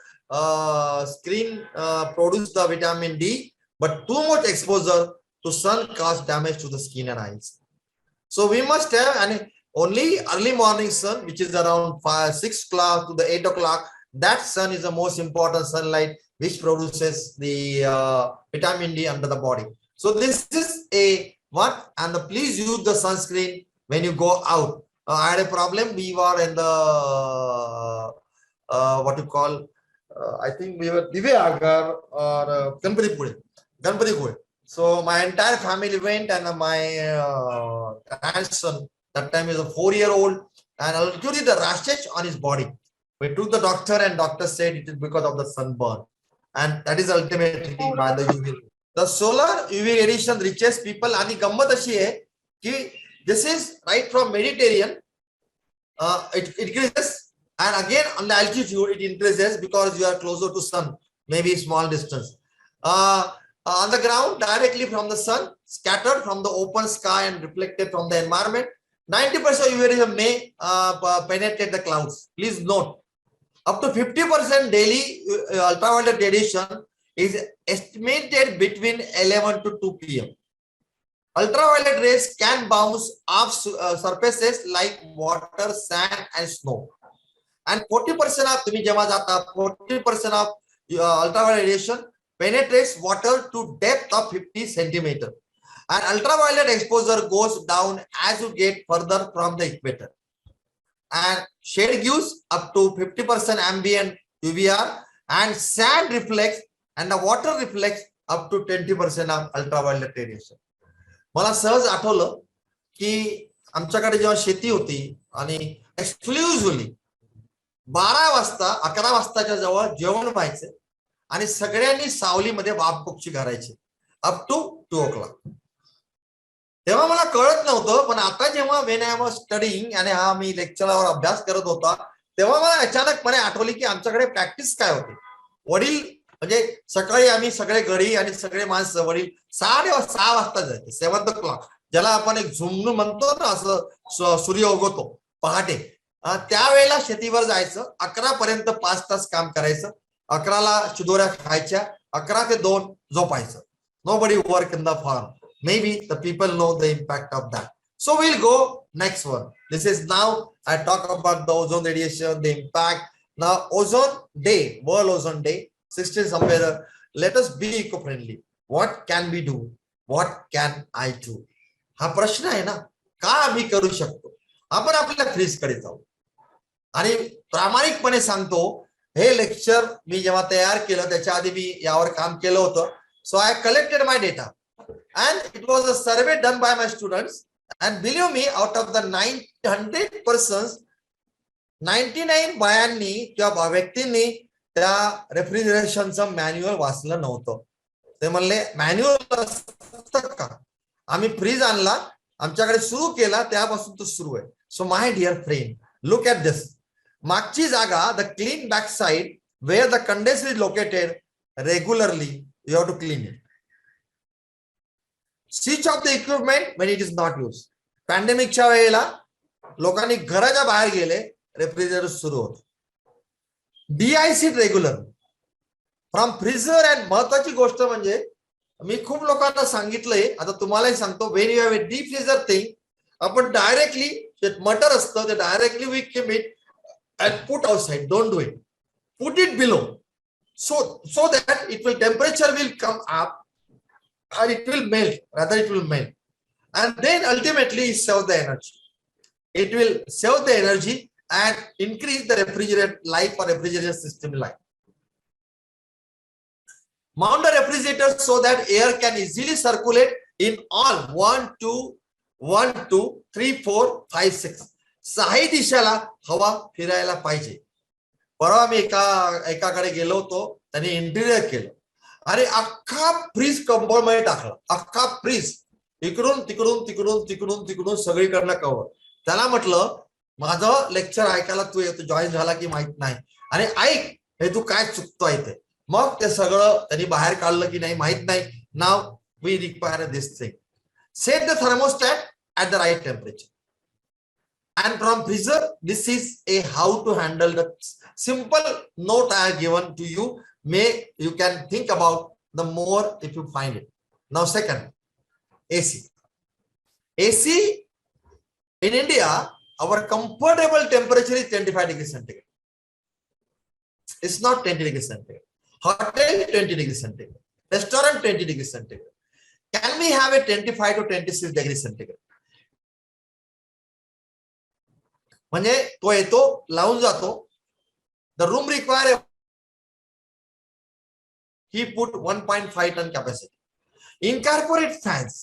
screen produce the vitamin D, but too much exposure to sun cause damage to the skin and eyes. So we must have, and only early morning sun, which is around 6 o'clock to the 8 o'clock, that sun is the most important sunlight which produces the vitamin D under the body. So this is a what, and please use the sunscreen when you go out. I had a problem. We were in the what you call, I think we were Divyagar or Ganpati. So my entire family went, and my grandson, that time is a 4-year-old, and actually the rashes on his body. We took the doctor, and doctor said it is because of the sunburn, and that is ultimately by the UV. The solar UV radiation reaches people, आणि गंमत अशी आहे की this is right from Mediterranean, it increases, and again on the altitude it increases because you are closer to sun, maybe small distance. On the ground, directly from the sun, scattered from the open sky and reflected from the environment, 90% UV radiation may penetrate the clouds. Please note, up to 50% daily ultraviolet radiation is estimated between 11 to 2 p.m. Ultraviolet rays can bounce off surfaces like water, sand, and snow. And 40% of 40% of ultraviolet radiation penetrates water to depth of 50 centimeters. And ultraviolet exposure goes down as you get further from the equator. And shade gives up to 50% ambient UVR, and sand reflects and the water reflects up to 20% of ultraviolet radiation. मला सहज आठवलं की आमच्याकडे जेव्हा शेती होती आणि exclusively 12 वाजता 11 वाजताच्या जवळ जेवण व्हायचे आणि सगळ्यांनी सावलीमध्ये वाफ पक्षी करायचे अप टू 2 o'clock. तेव्हा मला कळत नव्हतं, पण आता जेव्हा वेन आय वॉज स्टडीइंग आणि हा मी लेक्चरवर अभ्यास करत होता, तेव्हा मला अचानकपणे आठवली की आमच्याकडे प्रॅक्टिस काय होती. वडील म्हणजे सकाळी आम्ही सगळे गडी आणि सगळे माणसं वडील 6:30 वाजता जायचे, 7 o'clock, ज्याला आपण एक झुमणू म्हणतो ना, असं सूर्य उगवतो पहाटे, त्यावेळेला शेतीवर जायचं. 11 पर्यंत 5 तास काम करायचं. 11ला चिदोऱ्या खायच्या, 11 ते 2 झोपायचं. Nobody work in the farm. Maybe the people know the impact of that. So we'll go next one. This is now I talk about the ozone radiation, the impact. Now ozone day, World Ozone Day, 16 somewhere. Let us be eco-friendly. What can we do? What can I do? हा प्रश्न आहे ना, का आम्ही करू शकतो. आपण आपल्या फ्रीज कडे जाऊ आणि प्रामाणिकपणे सांगतो, हे लेक्चर मी जेव्हा तयार केलं त्याच्या आधी मी यावर काम केलं होतं. So I collected my data and it was a survey done by my students, and believe me, out of the 900 persons, 99 बायांनी किंवा व्यक्तींनी त्या रेफ्रिजरेशनचं मॅन्युअल वाचलं नव्हतं. ते म्हणले मॅन्युअल असतं का, आम्ही फ्रीज आणला, आमच्याकडे सुरू केला, त्यापासून तो सुरू आहे. So my dear friend, look at this. मागची जागा, the clean back side where the condenser is located, regularly you have to clean it. Switch off the equipment when it is not used. पॅन्डेमिकच्या वेळेला लोकांनी घराच्या बाहेर गेले, refrigerator सुरू होत. डीआयसी regular. From freezer. And महत्वाची गोष्ट म्हणजे मी खूप लोकांना सांगितलंय, आता तुम्हालाही सांगतो, when you have a deep freezer thing, आपण डायरेक्टली जे मटर असतं ते directly we keep it and put outside. Don't do it. Put it below, so that it will temperature will come up and it will melt, rather it will melt, and then ultimately it save the energy. It will save the energy and increase the refrigerant life or refrigeration system life. Mount the refrigerator so that air can easily circulate in all 1 2 1 2 3 4 5 6 6 दिशेला हवा फिरायला पाहिजे. परवा मी एकाकडे गेलो होतो, त्यांनी interior केलं आणि अख्खा फ्रीज कंपाऊंड टाकला. अख्खा फ्रीज इकडून तिकडून तिकडून तिकडून तिकडून सगळीकडनं कव्हर. त्याला म्हटलं, माझं लेक्चर ऐकायला तू येतो, जॉईन झाला की माहित नाही, आणि ऐक हे तू काय चुकतोय ते. मग ते सगळं त्यांनी बाहेर काढलं की नाही माहित नाही. Now we require this thing. Set the thermostat at the right temperature. And from freezer, this is a how to handle the simple note I have given to you. You can think about the more if you find it. Now second, AC. AC in India, our comfortable temperature is 25 degrees centigrade. It's not 20 degrees centigrade. Hotel 20 degrees centigrade. Restaurant 20 degrees centigrade. Can we have a 25 to 26 degrees centigrade? म्हणजे तो येतो, लावून जातो. The room require he put 1.5 ton capacity. Incorporate fans.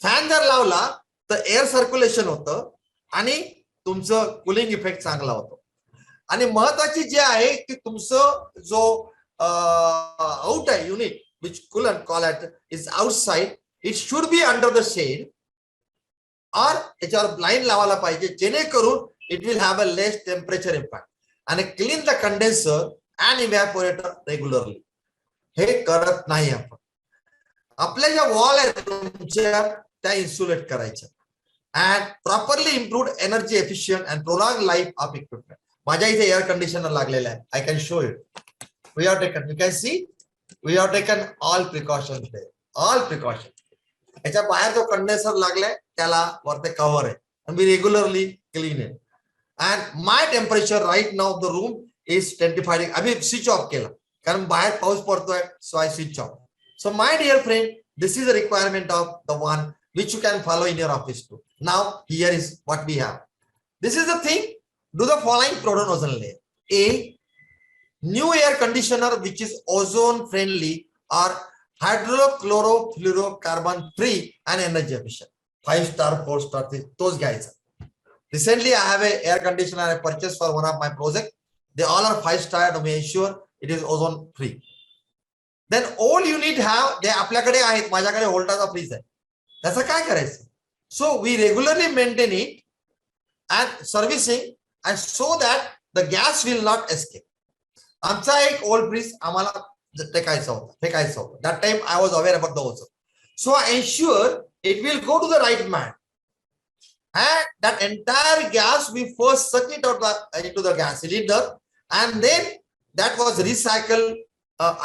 Fan जर लावला तर air circulation होतं आणि तुमचं कुलिंग इफेक्ट चांगला होतो. आणि महत्वाची जे आहे की तुमचं जो आउट आहे unit which coolant call at is outside, it should be under the shade और त्याच्यावर ब्लाइंड लावायला पाहिजे, जेणेकरून it will have a less temperature impact and clean the condenser and evaporator regularly. हे करत नाही आपण. आपल्या ज्या वॉल आहेत तुमच्या त्या इन्सुलेट करायच्या and properly improved energy efficient and prolonged life of equipment. माझ्या इथे एअर कंडिशनर लागलेला आहे. I can show you. We have taken, you can see, we have taken all precautions there. All precautions. याच्या बाहेर जो condenser लागलाय त्याला वरते cover आहे and we regularly clean it. And my temperature right now of the room is 25 degrees. अभी switch off केला कारण बाहेर पाऊस पडतोय, so I switch off. So my dear friend, this is a requirement of the one which you can follow in your office too. Now here is what we have. This is the thing. Do the following product ozone layer. A new air conditioner which is ozone friendly or hydrochlorofluorocarbon free and energy efficient. 5-star, 4-star, those guys. Recently, I have an air conditioner I purchased for one of my projects. They all are 5-star to make sure it is ozone free. Then all you need have, they आपल्याकडे आहेत, माझ्याकडे व्होल्टाचा freeze आहे. त्याचं काय करायचं? So we regularly maintain it and servicing and so that the gas will not escape. आमचा एक old freeze आम्हाला फेकायचा होता. That time I was aware about the ozone. So I ensure it will go to the right man. And that entire gas we first suck it out into the gas cylinder and then that was recycled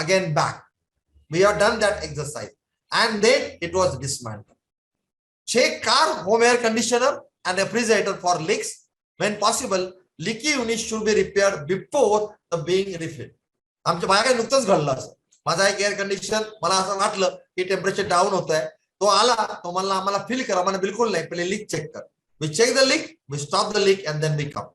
again back. We have done that exercise and then it was dismantled. Check car, home air conditioner and refrigerator for leaks. When possible, leaky units should be repaired before the being refilled. आमच्या माझ्या नुकतंच घडलं असं. माझा एक air conditioner, मला असं वाटलं की टेम्परेचर डाऊन होत आहे, तो आला, तो मला आम्हाला फील करा, मला बिलकुल नाही, पहिले लीक चेक कर. We check the leak, we stop the leak, and then we come.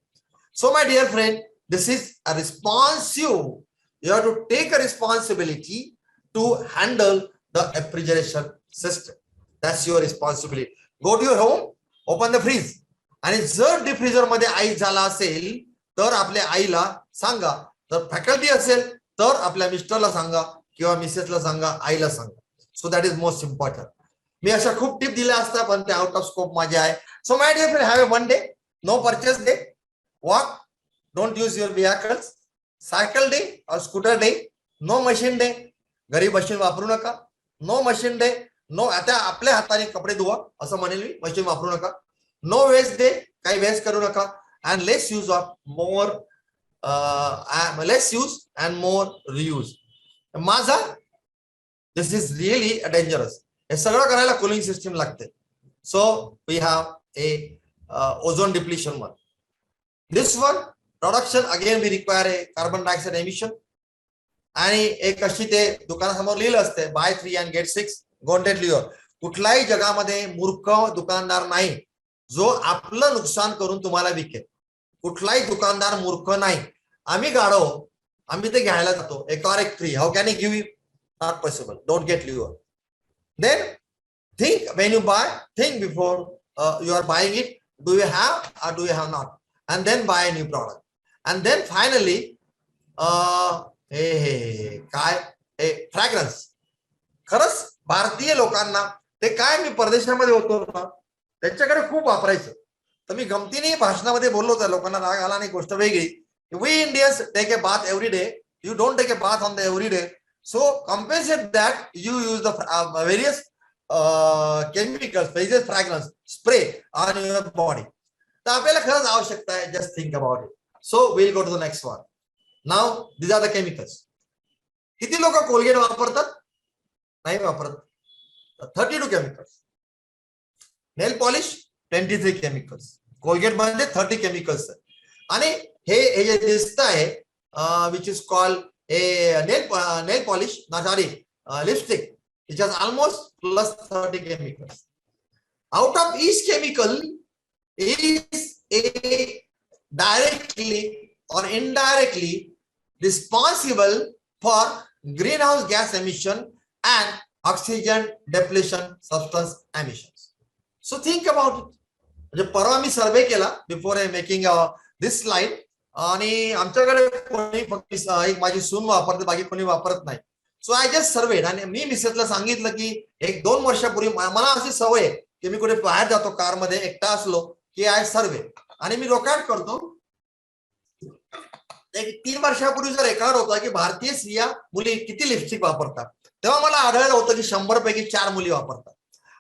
So, my dear friend, this is a responsive. You have to take a responsibility to handle the refrigeration system. That's your responsibility. Go to your home, open the freeze. आणि जर deep freezer मध्ये ice झाला असेल तर आपल्या आईला सांगा, तर faculty असेल तर आपल्या मिस्टरला सांगा किंवा मिसेसला सांगा, आईला सांगा. So that is most important. मी अशा खूप टिप दिल्या असतात पण ते आउट ऑफ स्कोप माझे आहे. So my dear friend, have a one day, no purchase day, walk, don't use your vehicles, cycle day or scooter day, no machine day, घरी मशीन वापरू नका, no machine day, no आता आपल्या हाताने कपडे धुवा असं म्हणेल मी, मशीन वापरू नका, no waste day, काही वेस्ट करू नका, and less use and more reuse. माझा दिस इज रिअली डेंजरस. हे सगळं करायला कूलिंग सिस्टीम लागते. So we have a ozone depletion one. This one production again we require a carbon dioxide emission. आणि एक अशी ते दुकानासमोर लिहिलं असते बाय 3 and get 6 गॉन्टेड लिओर. कुठल्याही जगामध्ये मूर्ख दुकानदार नाही जो आपलं नुकसान करून तुम्हाला विकेल. कुठलाही दुकानदार मूर्ख नाही. आम्ही गाडो, आम्ही ते घ्यायला जातो एक or एक free. How can I give you? Not possible. Don't get लिओर. Then think when you buy, think before you are buying it, do you have or do you have not, and then buy a new product. And then finally काय fragrance. खरंच भारतीय लोकांना ते काय, मी परदेशामध्ये होतो ना त्यांच्याकडे खूप वापरायचं. तर मी गमतीने भाषणामध्ये बोललो होतो, लोकांना राग आला नाही, गोष्ट वेगळी. We Indians take a bath every day. You don't take a bath on the every day. So compensate that you use the various chemicals, various fragrance spray on your body. तर आपल्याला खरंच आवश्यकता आहे. Just think about it. So will go to the next one. Now these are the chemicals. किती लोक Colgate वापरतात? नाही वापरत. 32 chemicals. Nail polish 23 chemicals. Colgate मध्ये 30 केमिकल्स. आणि हे जे दिसत आहे which is called a nail polish, ना sorry lipstick, which has almost plus 30 chemicals. Out of each chemical is a directly or indirectly responsible for greenhouse gas emission and oxygen depletion substance emissions. So think about it. म्हणजे परवा मी सर्वे केला before making this slide. आणि आमच्याकडे कोणी फक्त एक माझी सून वापरते, बाकी कोणी वापरत नाही. सो आय जस्ट सर्वेड. आणि मी मिसेसला सांगितलं की 1-2 वर्षापूर्वी मला अशी सवय आहे की मी कुठे बाहेर जातो कारमध्ये एकटा असलो की आय सर्वे, आणि मी रेकॉर्ड करतो. 3 वर्षापूर्वीचा रेकॉर्ड होता की भारतीय स्त्रिया मुली किती लिपस्टिक वापरतात. तेव्हा मला आढळलं होतं की 100 पैकी 4 मुली वापरतात,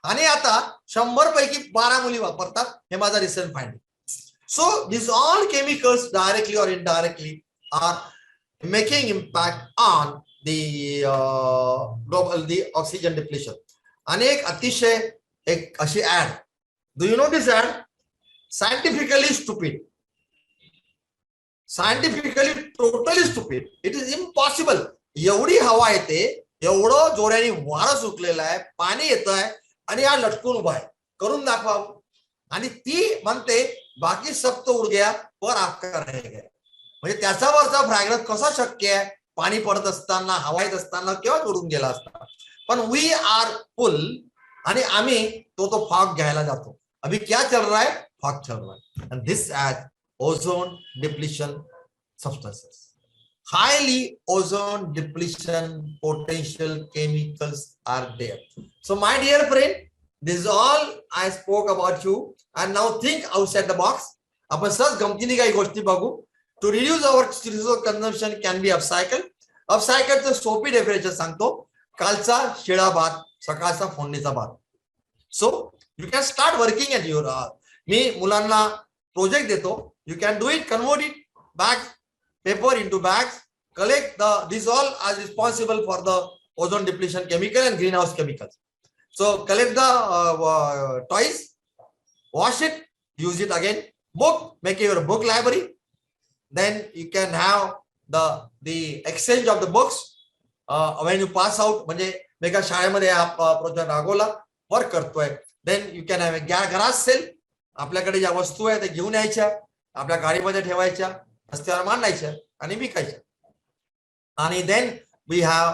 आणि आता 100 पैकी 12 मुली वापरतात. हे माझा recent finding. So this all chemicals directly और indirectly are making impact on the oxygen depletion. आणि एक अतिशय एक अशी ad. Do you know this ad? Scientifically stupid. Scientifically totally stupid. It is impossible. एवढी हवा येते, एवढं जोराने वारं सुटलेलं आहे, पाणी येत आहे, आणि हा लटकून उभा आहे. करून दाखवावं. आणि ती म्हणते बाकी सब तो उड गया पर आपका रह गया. म्हणजे त्याच्यावरचा फ्रॅग्रन्स कसा शक्य आहे? पाणी पडत असताना, हवा येत असताना केव्हा जोडून गेला असता. पण वी आर फुल, आणि आम्ही तो फॉग घ्यायला जातो. अभी क्या चल रहा है? फॉग चल रहा है. And this as ozone depletion substances. Highly ozone depletion potential chemicals are there. So my dear friend, this is all I spoke about you. And now think outside the box. आपण सहज गमतीने काही गोष्टी बघू. To reduce our resource consumption can be upcycled. Upcycled सोपी definition सांगतो. कालचा शिळा भात, सकाळचा फोडणीचा भात. So you can start working at your. मी मुलांना प्रोजेक्ट देतो. You can do it. Convert it bags, paper into bags. Collect this all are responsible for the ozone depletion chemical and green house chemicals. So collect the toys, wash it, use it again. Book, make your book library. Then you can have the exchange of the books when you pass out. म्हणजे मी एका शाळेमध्ये project रागवला, work करतोय. Then you can have a garage sale. आपल्याकडे ज्या वस्तू आहेत त्या घेऊन यायच्या, आपल्या गाडीमध्ये ठेवायच्या, रस्त्यावर मांडायच्या आणि विकायच्या. आणि then we have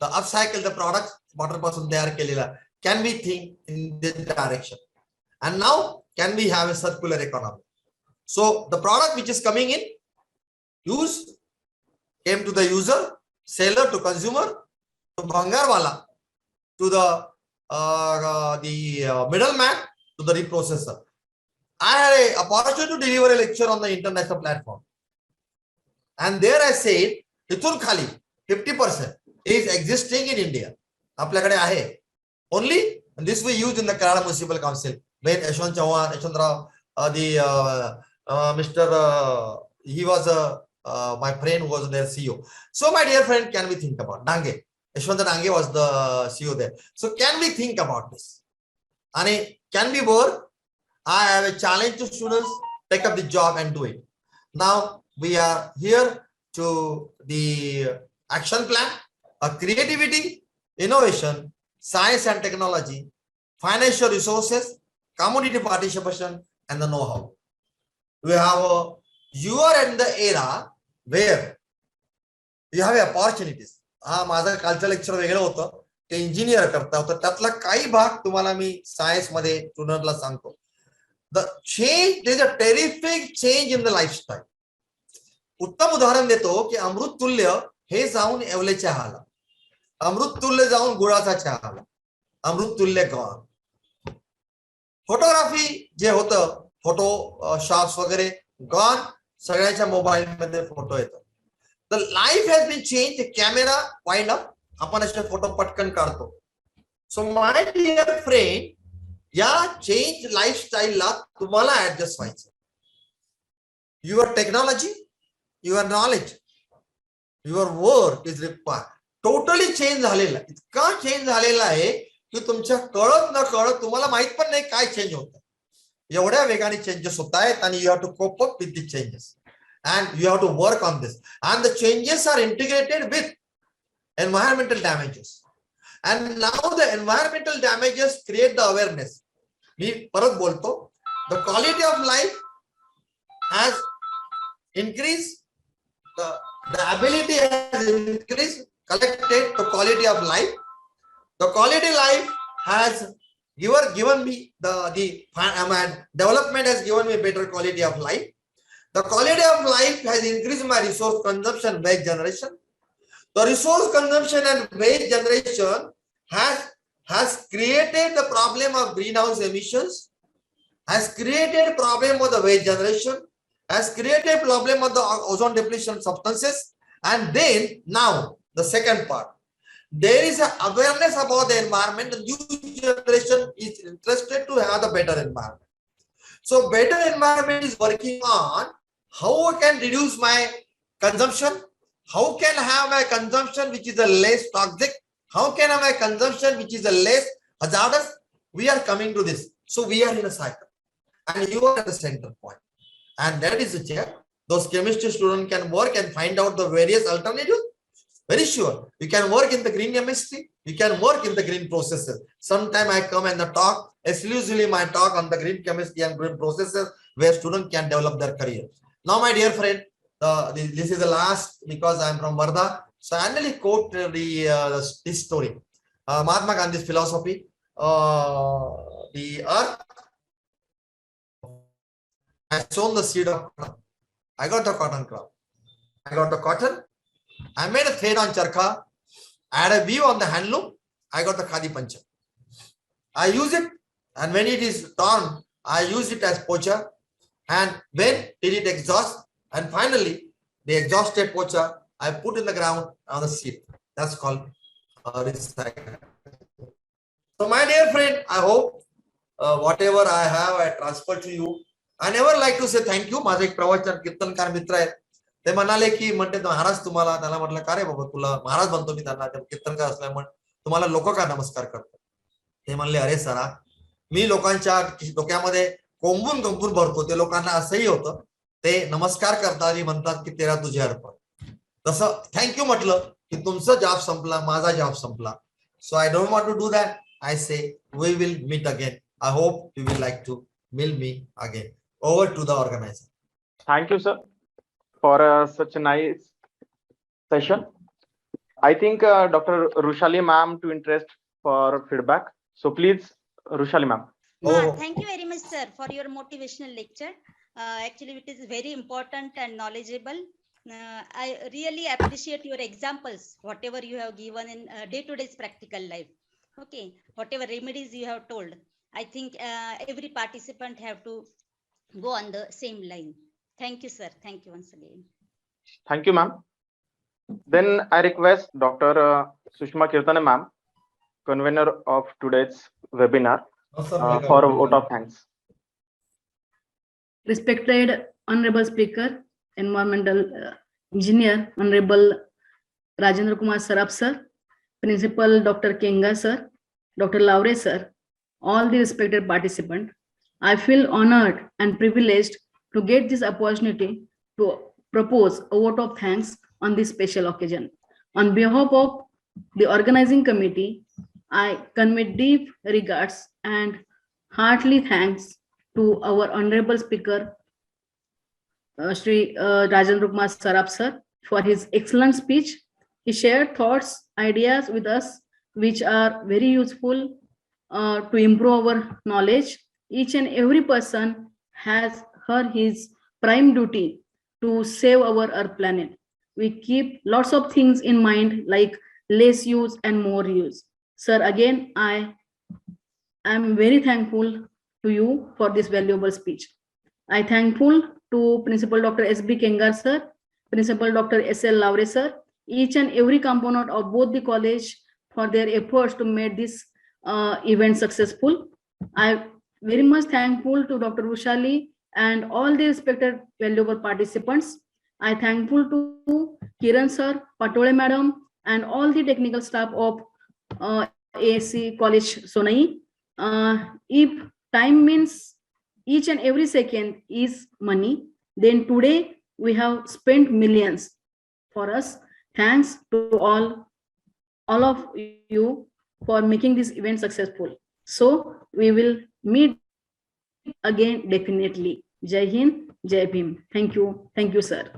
the upcycle the product water पासून तयार केलेला. Can we think in this direction. And now can we have a circular economy. So the product which is coming in use came to the user, seller to consumer, to bangarwala, to the middleman, to the reprocessor. I had an opportunity to deliver a lecture on the international platform, and there I said इथून खाली 50% is existing in India. आपल्याकडे आहे. Only this we use in the Kerala Municipal Council. When Yashwant Chauhan, Yashwantrao, Mr. He was a my friend was their CEO. So my dear friend, can we think about Dange? Yashwant Dange was the CEO there. So can we think about this? And can we work? I have a challenge to students, take up the job and do it. Now we are here to the action plan, creativity, innovation, science and technology, financial resources, community participation, and the know-how. We have you are in the era where you have opportunities. माझं कालचं lecture वेगळं होतं ते engineer करता होतं त्यातला काही भाग तुम्हाला मी सायन्स मध्ये स्टुडंटला सांगतो. The change, there is a terrific change in the lifestyle. उत्तम उदाहरण देतो की अमृत तुल्य हे जाऊन एवले चहाला, अमृत तुल्य जाऊन गुळाचा चहाला, अमृत तुल्य गॉन. फोटोग्राफी जे होतं फोटो शॉप्स वगैरे गॉन, सगळ्याच्या मोबाईल मध्ये फोटो येतो. The life has been changed. The camera wind up, आपण असे फोटो पटकन काढतो. So my dear friend, या चेंज लाईफस्टाईलला तुम्हाला ऍडजस्ट व्हायचं. Your technology, your knowledge, your work is required. Totally change झालेला, इतका चेंज झालेला आहे की तुमच्या कळत न कळत तुम्हाला माहित पण नाही काय चेंज होत. एवढ्या वेगाने चेंजेस होत आहेत आणि you have to cope up with the changes and you have to work on this, and the changes are integrated with environmental damages, and now the environmental damages create the awareness. मी परत बोलतो, the quality of life has increased, the ability has increased, collected the quality of life. The quality life has given me the development has given me better quality of life. The quality of life has increased my resource consumption, waste generation. The resource consumption and waste generation has created the problem of greenhouse emissions, has created problem of the waste generation, has created problem of the ozone depletion substances. And then now the second part, there is an awareness about the environment. The new generation is interested to have the better environment. So better environment is working on how I can reduce my consumption, how can I have my consumption which is a less toxic, how can I have my consumption which is a less hazardous. We are coming to this. So we are in a cycle and you are at the center point. And that is the chair. Those chemistry students can work and find out the various alternatives. Very sure. You can work in the green chemistry. You can work in the green processes. Sometime I come and the talk, exclusively my talk on the green chemistry and green processes where students can develop their career. Now, my dear friend, this is the last because I am from Varda. So I only quote this story. Mahatma Gandhi's philosophy. The earth has sown the seed of cotton. I got the cotton crop. I got the cotton. I made a thread on charkha. I had a weave on the handloom. I got the khadi pancha. I use it, and when it is torn, I use it as pocha. And when did it exhaust? And finally, the exhausted pocha I put in the ground on the seed. That's called recycle. So, my dear friend, I hope whatever I have, I transfer to you. I never like to say thank you. माझा एक प्रवचन कीर्तनकार मित्र आहे. ते म्हणाले की म्हणते महाराज तुम्हाला, त्याला म्हटलं का रे बाबा तुला महाराज म्हणतो मी त्यांना, कीर्तनकार असल्यामुळे तुम्हाला लोक का नमस्कार करतात. ते म्हणले अरे सरा, मी लोकांच्या डोक्यामध्ये कोंबून गंपून भरतो. ते लोकांना असंही होतं, ते नमस्कार करतात म्हणतात की तेरा तुझे अर्पण. तसं थँक्यू म्हटलं की तुमचं जॉब संपला, माझा जॉब संपला. So I don't want to do that. I say we will meet again. I hope you will like to meet me again. Over to the organizer. Thank you, sir, for such a nice session. I think Dr. Rushali ma'am to interest for feedback. So please, Rushali ma'am. Thank you very much, sir, for your motivational lecture. Actually, it is very important and knowledgeable. I really appreciate your examples, whatever you have given in day-to-day practical life. Okay, whatever remedies you have told. I think every participant have to go on the same line. Thank you, sir. Thank you once again. Thank you, ma'am. Then I request Dr. Sushma Kirtane ma'am, convener of today's webinar, for a vote of thanks. Respected Honorable Speaker, Environmental Engineer Honorable Rajendrakumar Saraf sir, Principal Dr. Kenga sir, Dr. Laure sir, all the respected participants. I feel honored and privileged to get this opportunity to propose a vote of thanks on this special occasion. On behalf of the organizing committee, I convey deep regards and heartily thanks to our honorable speaker, Shri Rajendrakumar Saraf sir, for his excellent speech. He shared thoughts, ideas with us, which are very useful to improve our knowledge. Each and every person has his prime duty to save our Earth planet. We keep lots of things in mind like less use and more use. Sir, again, I am very thankful to you for this valuable speech. I thankful to Principal Dr. S.B. Kengar sir, Principal Dr. S.L. Laure sir, each and every component of both the college for their efforts to make this event successful. I very much thankful to Dr. Ushali and all the respected valuable participants. I thankful to Kiran sir, Patole madam, and all the technical staff of ASC College Sonai. If time means each and every second is money, then today we have spent millions for us. Thanks to all of you for making this event successful. So we will meet again definitely. Jai Hind, Jai Bhim. Thank you, sir.